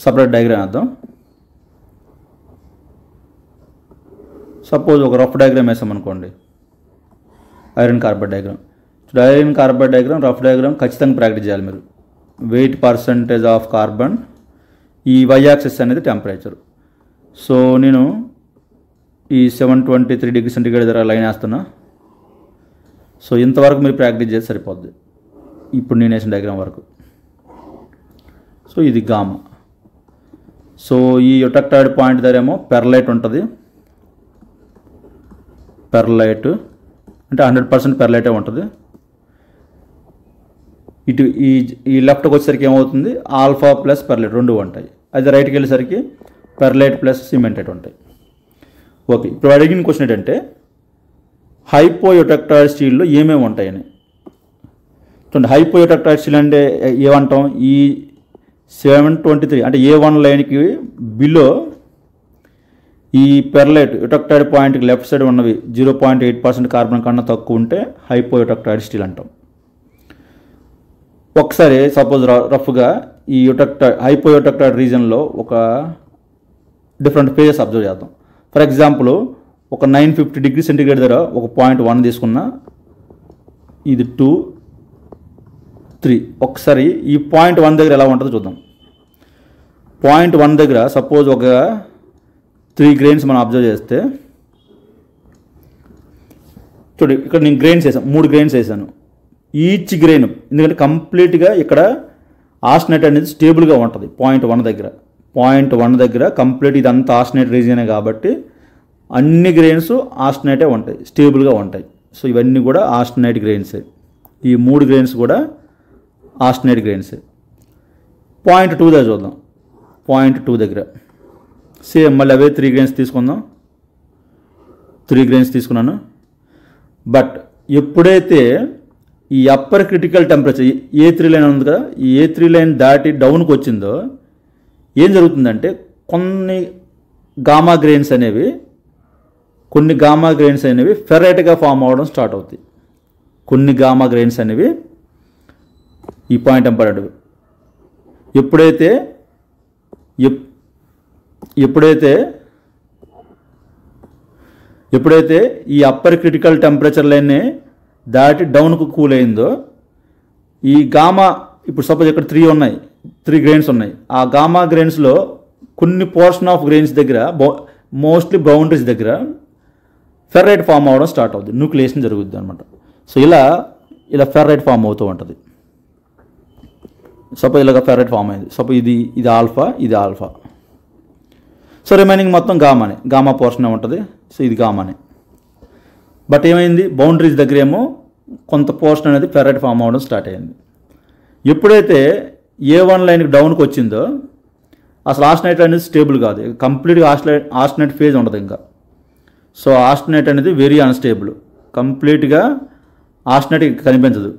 సపరేట్ డయాగ్రామ్ వేద్దాం. సపోజ్ ఒక రఫ్ డయాగ్రామ్ వేసామనుకోండి, iron carbide diagram. Iron carbide diagram, rough diagram ఖచ్చితంగా ప్రాక్టీస్ చేయాలి మీరు. వెయిట్ పర్సంటేజ్ ఆఫ్ కార్బన్, ఈ వై యాక్సిస్ అనేది టెంపరేచర్. సో నేను ఈ 723 degrees సెంటిగ్రేడ్ దగ్గర లైన్ వేస్తున్నా. సో ఇంతవరకు మీరు ప్రాక్టీస్ చేస్తే సరిపోద్ది, ఇప్పుడు నేను వేసిన డయాగ్రామ్ వరకు. సో ఇది గామా. సో ఈ యుటెక్టాయిడ్ పాయింట్ దగ్గర ఏమో పెర్లైట్ ఉంటుంది. పెర్లైట్ అంటే 100% పెర్లైటే ఉంటుంది. ఇటు ఈ లెఫ్ట్కి వచ్చేసరికి ఏమవుతుంది, ఆల్ఫా ప్లస్ పెర్లైట్ రెండు ఉంటాయి. అది రైట్కి వెళ్ళేసరికి పెర్లైట్ ప్లస్ సిమెంటైట్ ఉంటాయి. ఓకే, ఇప్పుడు అడిగిన క్వశ్చన్ ఏంటంటే హైపోయూటెక్టాయిడ్ స్టీల్లో ఏమేమి ఉంటాయని చూడండి. హైపోయూటెక్టాయిడ్ స్టీల్ అంటే ఏమంటాం, ఈ 723 అంటే A1 లైన్కి బిలో ఈ పెర్లైట్ యూటెక్టాయిడ్ పాయింట్కి లెఫ్ట్ సైడ్ ఉన్నవి 0.8% కార్బన్ కన్నా తక్కువ ఉంటే హైపోయూటెక్టాయిడ్ స్టీల్ అంటాం. ఒకసారి సపోజ్ రఫ్గా ఈ హైపోయూటెక్టాయిడ్ రీజన్లో ఒక డిఫరెంట్ ఫేజెస్ అబ్జర్వ్ చేద్దాం. ఫర్ ఎగ్జాంపుల్ ఒక 950 డిగ్రీ సెంటిగ్రేడ్ దగ్గర ఒక 0.1 తీసుకున్నా, ఇది 2, 3. ఒకసారి ఈ 0.1 దగ్గర ఎలా ఉంటుందో చూద్దాం. 0.1 దగ్గర సపోజ్ ఒక 3 గ్రెయిన్స్ మనం అబ్జర్వ్ చేస్తే చూడండి, ఇక్కడ నేను గ్రెయిన్స్ వేసాను, 3 గ్రెయిన్స్ వేసాను. ఈచ్ గ్రెయిన్ ఎందుకంటే కంప్లీట్గా ఇక్కడ ఆస్టనేట్ అనేది స్టేబుల్గా ఉంటుంది. 0.1 దగ్గర కంప్లీట్ ఇదంతా ఆస్టనేట్ రీజియనే కాబట్టి అన్ని గ్రెయిన్స్ ఆస్టనేటే ఉంటాయి, స్టేబుల్గా ఉంటాయి. సో ఇవన్నీ కూడా ఆస్టనేట్ గ్రెయిన్సే. ఈ 3 గ్రెయిన్స్ కూడా ఆస్టనేట్ గ్రెయిన్సే. 0.2 దగ్గర చూద్దాం. 0.2 దగ్గర సేమ్ మళ్ళీ అవే 3 గ్రెయిన్స్ తీసుకుందాం. 3 గ్రెయిన్స్ తీసుకున్నాను. బట్ ఎప్పుడైతే ఈ upper critical temperature A3 line ఉంది కదా, ఈ A3 లైన్ దాటి డౌన్కి వచ్చిందో ఏం జరుగుతుందంటే కొన్ని గామా గ్రెయిన్స్ అనేవి ఫెర్రైట్గా ఫామ్ అవ్వడం స్టార్ట్ అవుతాయి. కొన్ని గామా గ్రెయిన్స్ అనేవి ఈ పాయింట్ ఇంపార్టెంట్. ఎప్పుడైతే ఈ అప్పర్ క్రిటికల్ టెంపరేచర్ లైన్ని దాటి డౌన్కు కూల్ అయిందో ఈ గామా, ఇప్పుడు సపోజ్ ఇక్కడ 3 గ్రెయిన్స్ ఉన్నాయి. ఆ గామా గ్రెయిన్స్లో కొన్ని పోర్షన్ ఆఫ్ గ్రెయిన్స్ దగ్గర మోస్ట్లీ బౌండరీస్ దగ్గర ఫెర్రైట్ ఫామ్ అవ్వడం స్టార్ట్ అవుతుంది, న్యూక్లియేషన్ జరుగుతుంది అనమాట. సో ఇలా ఫెర్రైట్ ఫామ్ అవుతూ ఉంటుంది. సపోజ్ ఇలాగ ఫెర్రైట్ ఫామ్ అయింది. సపోజ్ ఇది ఆల్ఫా. సో రిమైనింగ్ మొత్తం గామా పోర్షన్ ఉంటుంది. సో ఇది గామానే. బట్ ఏమైంది, బౌండరీస్ దగ్గర ఏమో కొంత పోర్షన్ అనేది ఫెర్రైట్ ఫామ్ అవ్వడం స్టార్ట్ అయింది. ఎప్పుడైతే A1 లైన్కి డౌన్కి వచ్చిందో అసలు ఆస్టనేట్ అనేది స్టేబుల్ కాదు, కంప్లీట్గా ఆస్టనేట్ ఫేజ్ ఉండదు ఇంకా. సో ఆస్టనేట్ అనేది వెరీ అన్స్టేబుల్, కంప్లీట్గా ఆస్టనేట్ కనిపించదు.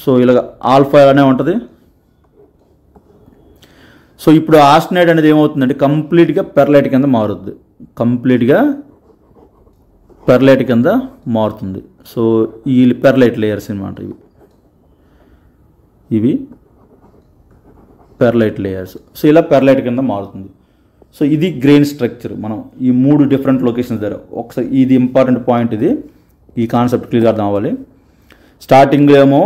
సో ఇలాగ ఆల్ఫా అలానే ఉంటుంది. సో ఇప్పుడు ఆస్టనేట్ అనేది ఏమవుతుందంటే కంప్లీట్గా పెర్లైట్ కింద మారుతుంది. సో ఈ పెర్లైట్ లేయర్స్ అన్నమాట ఇవి పెర్లైట్ లేయర్స్. సో ఇలా పెర్లైట్ కింద మారుతుంది. సో ఇది గ్రెయిన్ స్ట్రక్చర్. మనం ఈ 3 డిఫరెంట్ లొకేషన్స్ దగ్గర ఒకసారి ఇది ఇంపార్టెంట్ పాయింట్, ఈ కాన్సెప్ట్ క్లియర్గా అర్థం అవ్వాలి. స్టార్టింగ్లో ఏమో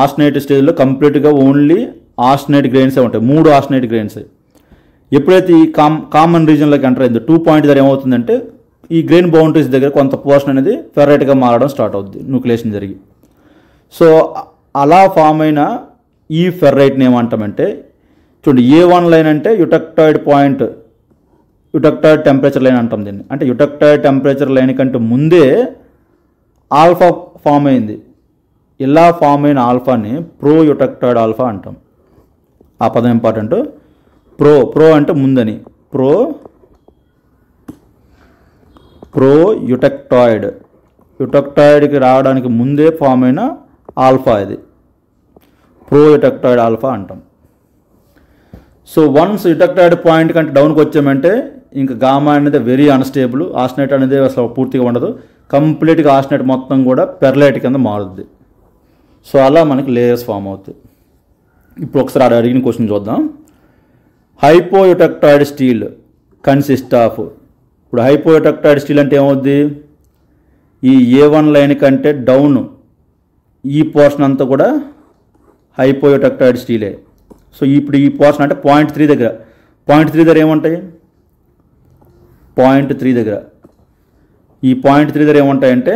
ఆస్టనేట్ స్టేజ్లో కంప్లీట్గా ఓన్లీ ఆస్టనేట్ గ్రెయిన్సే ఉంటాయి, 3 ఆస్టనేట్ గ్రెయిన్స్. ఎప్పుడైతే ఈ కామన్ రీజన్లోకి ఎంటర్ అయిందో 2 పాయింట్ దగ్గర ఏమవుతుందంటే ఈ గ్రెయిన్ బౌండరీస్ దగ్గర కొంత పోర్షన్ అనేది ఫెర్రైట్గా మారడం స్టార్ట్ అవుతుంది, న్యూక్లియేషన్ జరిగి. సో అలా ఫామ్ అయిన ఈ ఫెర్రైట్ని ఏమంటామంటే చూడండి, A1 లైన్ అంటే యూటెక్టాయిడ్ టెంపరేచర్ లైన్ అంటాం దీన్ని. అంటే యూటెక్టాయిడ్ టెంపరేచర్ లైన్ కంటే ముందే ఆల్ఫా ఫామ్ అయింది. ఇలా ఫామ్ అయిన ఆల్ఫాని ప్రో యూటెక్టాయిడ్ ఆల్ఫా అంటాం. ఆ పదం ఇంపార్టెంట్. ప్రో అంటే ముందని, ప్రో యూటెక్టాయిడ్కి రావడానికి ముందే ఫామ్ అయిన ఆల్ఫా ఇది ప్రో యూటెక్టాయిడ్ ఆల్ఫా అంటాం. సో వన్స్ యూటెక్టాయిడ్ పాయింట్ కంటే డౌన్కి వచ్చామంటే ఇంకా గామా అనేది వెరీ అన్స్టేబుల్, ఆస్టనేట్ అనేది అసలు పూర్తిగా ఉండదు, కంప్లీట్గా ఆస్టనేట్ మొత్తం కూడా పెర్లైట్ కింద మారుద్ది. సో అలా మనకి లేయర్స్ ఫామ్ అవుతాయి. ఇప్పుడు ఒకసారి అడిగిన క్వశ్చన్ చూద్దాం. హైపోయూటెక్టాయిడ్ స్టీల్ కన్సిస్ట్ ఆఫ్, ఇప్పుడు హైపోయూటెక్టాయిడ్ స్టీల్ అంటే ఏమవుద్ది, ఈ A1 లైన్ కంటే డౌన్ ఈ పోర్షన్ అంతా కూడా హైపోయూటెక్టాయిడ్ స్టీలే. సో ఇప్పుడు ఈ పోర్షన్ అంటే 0.3 దగ్గర ఏముంటాయి, 0.3 దగ్గర ఈ 0.3 దగ్గర ఏముంటాయంటే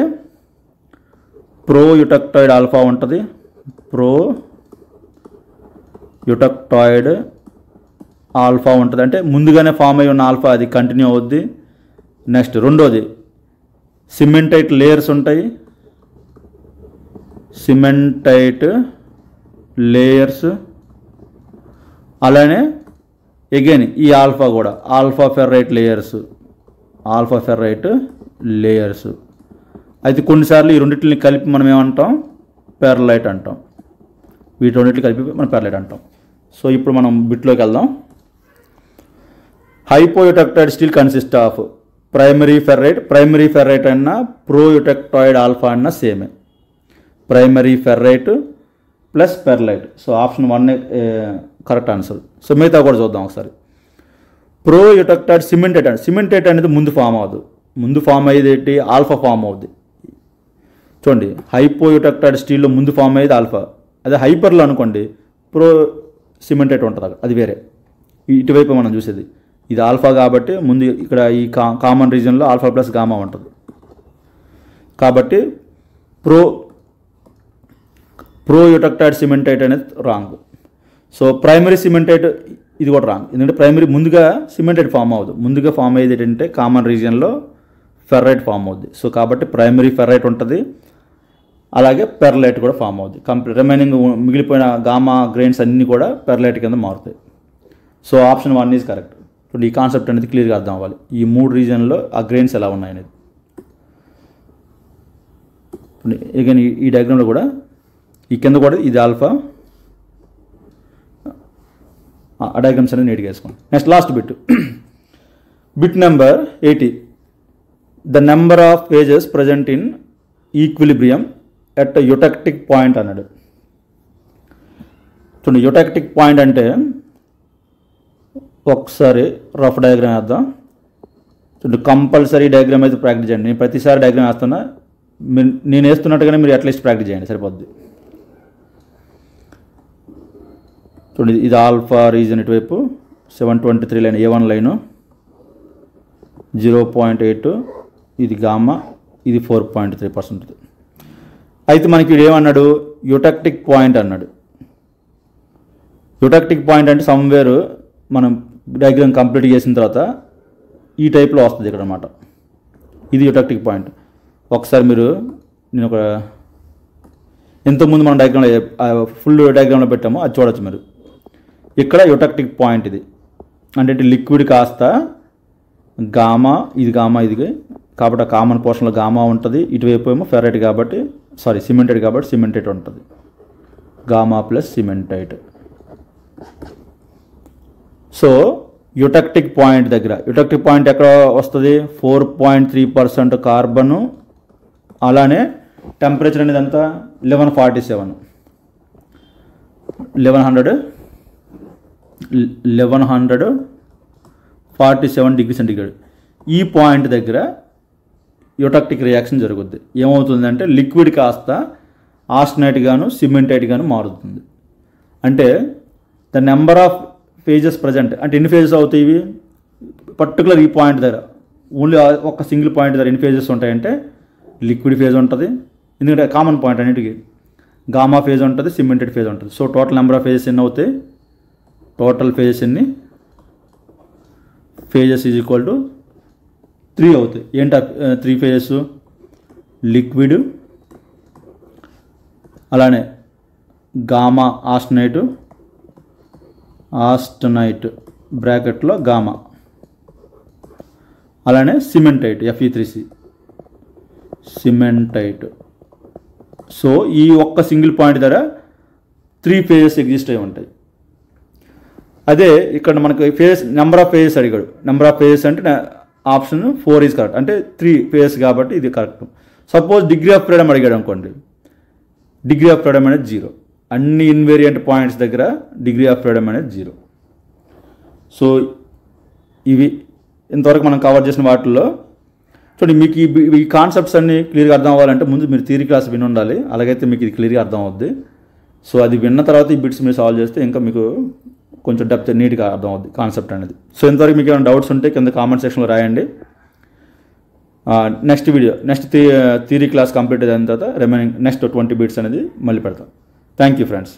ప్రో యూటెక్టాయిడ్ ఆల్ఫా ఉంటుంది, ప్రో యూటెక్టాయిడ్ ఆల్ఫా ఉంటుంది. అంటే ముందుగానే ఫామ్ అయి ఉన్న ఆల్ఫా అది కంటిన్యూ అవుద్ది. నెక్స్ట్ రెండోది సిమెంటైట్ లేయర్స్ ఉంటాయి, సిమెంటైట్ లేయర్స్, అలానే అగైన్ ఈ ఆల్ఫా కూడా ఆల్ఫా ఫెర్రైట్ లేయర్స్. అయితే కొన్నిసార్లు ఈ రెండింటిని కలిపి మనం ఏమంటాం, పెర్లైట్ అంటాం. వీటి రెండింటిని కలిపి మనం పెర్లైట్ అంటాం. సో ఇప్పుడు మనం బిట్లోకి వెళ్దాం. Hypoeutectoid steel consist of primary ferrite అన్నా ప్రోయూటెక్టాయిడ్ ఆల్ఫా అన్నా సేమే. Primary ferrite plus pearlite. So option 1 correct answer. So మిగతా కూడా చూద్దాం ఒకసారి. ప్రోయూటెక్టాయిడ్ సిమెంటేట్ అనేది ముందు ఫామ్ అవ్వదు. ముందు ఫామ్ అయ్యేది ఏంటి, ఆల్ఫా ఫామ్ అవుద్ది. చూడండి, హైపోయూటెక్టాయిడ్ స్టీల్లో ముందు ఫామ్ అయ్యేది ఆల్ఫా. అదే హైపర్లో అనుకోండి ప్రో సిమెంటేట్ ఉంటుంది, అది వేరే. ఇటువైపు మనం చూసేది ఇది ఆల్ఫా కాబట్టి ముందు ఇక్కడ ఈ కామన్ రీజన్లో ఆల్ఫా ప్లస్ గామా ఉంటుంది. కాబట్టి ప్రోయూటెక్టాయిడ్ సిమెంటైట్ అనేది రాంగ్. సో ప్రైమరీ సిమెంటైట్ ఇది కూడా రాంగ్. ఎందుకంటే ప్రైమరీ ముందుగా సిమెంటైట్ ఫామ్ అవ్వదు. ముందుగా ఫామ్ అయ్యేది ఏంటంటే కామన్ రీజియన్లో ఫెర్రైట్ ఫామ్ అవుద్ది. సో కాబట్టి ప్రైమరీ ఫెర్రైట్ ఉంటుంది, అలాగే పెర్లైట్ కూడా ఫామ్ అవుద్ది. రిమైనింగ్ మిగిలిపోయిన గామా గ్రెయిన్స్ అన్నీ కూడా పెర్లైట్ కింద మారుతాయి. So option 1 is correct. ఇప్పుడు ఈ కాన్సెప్ట్ అనేది క్లియర్గా అర్థం అవ్వాలి, ఈ 3 రీజన్లో ఆ గ్రెయిన్స్ ఎలా ఉన్నాయనేది. ఇక ఈ డయాగ్రామ్లో కూడా ఈ కింద కూడా ఇది ఆల్ఫా, ఆ డయాగ్రామ్స్ అనేది నీట్గా వేసుకోండి. Next last bit number 80. The number of phases present in equilibrium at eutectic point అన్నాడు. చూడండి, యూటెక్టిక్ పాయింట్ అంటే ఒకసారి రఫ్ డయాగ్రామ్ వేద్దాం. చూడండి, కంపల్సరీ డయాగ్రామ్ అయితే ప్రాక్టీస్ చేయండి. నేను ప్రతిసారి డయాగ్రామ్ వేస్తున్నా, నేను వేస్తున్నట్టుగానే మీరు అట్లీస్ట్ ప్రాక్టీస్ చేయండి, సరిపోద్ది. చూడండి, ఇది ఆల్ఫా రీజన్, ఇటువైపు 723 లైన్ A1 లైను 0.8, ఇది గామా, ఇది 4.3%. అయితే మనకి వీడు ఏమన్నాడు, యూటెక్టిక్ పాయింట్ అన్నాడు. యూటెక్టిక్ పాయింట్ అంటే సమ్వేర్ మనం డయాగ్రామ్ కంప్లీట్ చేసిన తర్వాత ఈ టైప్లో వస్తుంది ఇక్కడ అన్నమాట. ఇది యూటెక్టిక్ పాయింట్. ఒకసారి నేను ఇంతకుముందు మనం డయాగ్రామ్లో ఫుల్ డయాగ్రామ్లో పెట్టామో అది చూడొచ్చు మీరు. ఇక్కడ యూటెక్టిక్ పాయింట్ ఇది అంటే లిక్విడ్ కాస్త గామా, ఇది కాబట్టి ఆ కామన్ పోర్షన్లో గామా ఉంటుంది. ఇటువైపు ఏమో ఫెర్రైట్ కాబట్టి సిమెంటైట్ కాబట్టి సిమెంటైట్ ఉంటుంది. Gamma plus cementite. So eutectic point దగ్గర యూటెక్టిక్ పాయింట్ ఎక్కడ వస్తుంది, 4.3% కార్బను, అలానే టెంపరేచర్ అనేది అంతా 1147 డిగ్రీ సెంటిగ్రేడ్. ఈ పాయింట్ దగ్గర యూటెక్టిక్ రియాక్షన్ జరుగుద్ది. ఏమవుతుందంటే లిక్విడ్ కాస్త ఆస్టనైట్ గాను సిమెంటైట్ గాను మారుతుంది. అంటే the number of phases present అంటే ఎన్ని ఫేజెస్ అవుతాయి ఇవి, పర్టికులర్ ఈ పాయింట్ దగ్గర ఓన్లీ ఒక సింగిల్ పాయింట్ దగ్గర ఎన్ని ఫేజెస్ ఉంటాయంటే లిక్విడ్ ఫేజ్ ఉంటుంది, ఎందుకంటే కామన్ పాయింట్ అన్నిటికీ. గామా ఫేజ్ ఉంటుంది, సిమెంటెడ్ ఫేజ్ ఉంటుంది. So total number of phases ఎన్ని అవుతాయి, టోటల్ ఫేజెస్ ఎన్ని, ఫేజెస్ ఈజ్ ఈక్వల్ టు 3 అవుతాయి. ఏంటి 3 ఫేజెస్, లిక్విడ్, అలానే గామా ఆస్టనైట్ బ్రాకెట్లో గామా, అలానే సిమెంటైట్ Fe3C సిమెంటైట్. సో ఈ ఒక్క సింగిల్ పాయింట్ దగ్గర 3 ఫేజెస్ ఎగ్జిస్ట్ అయి ఉంటాయి. అదే ఇక్కడ మనకు నెంబర్ ఆఫ్ ఫేజెస్ అడిగాడు. నెంబర్ ఆఫ్ ఫేజెస్ అంటే ఆప్షన్ 4 ఈజ్ కరెక్ట్, అంటే 3 ఫేజెస్ కాబట్టి ఇది correct. Suppose degree of freedom అడిగాడు అనుకోండి, డిగ్రీ ఆఫ్ ఫ్రీడమ్ అనేది 0. అన్ని ఇన్వేరియంట్ పాయింట్స్ దగ్గర డిగ్రీ ఆఫ్ ఫ్రీడమ్ అనేది 0. సో ఇవి ఇంతవరకు మనం కవర్ చేసిన వాటిల్లో చూడండి, మీకు ఈ కాన్సెప్ట్స్ అన్నీ క్లియర్గా అర్థం అవ్వాలంటే ముందు మీరు థియరీ క్లాస్ విని ఉండాలి, అలాగైతే మీకు ఇది క్లియర్గా అర్థం అవుద్ది. సో అది విన్న తర్వాత ఈ బిట్స్ మీరు సాల్వ్ చేస్తే ఇంకా మీకు కొంచెం డెప్త్ నీట్గా అర్థం అవుద్ది కాన్సెప్ట్ అనేది. సో ఇంతవరకు మీకు ఏమైనా డౌట్స్ ఉంటే కింద కామెంట్ సెక్షన్లో రాయండి. నెక్స్ట్ థియరీ క్లాస్ కంప్లీట్ అయిన తర్వాత రిమైనింగ్ నెక్స్ట్ 20 బిట్స్ అనేది మళ్ళీ పెడతాం. Thank you friends.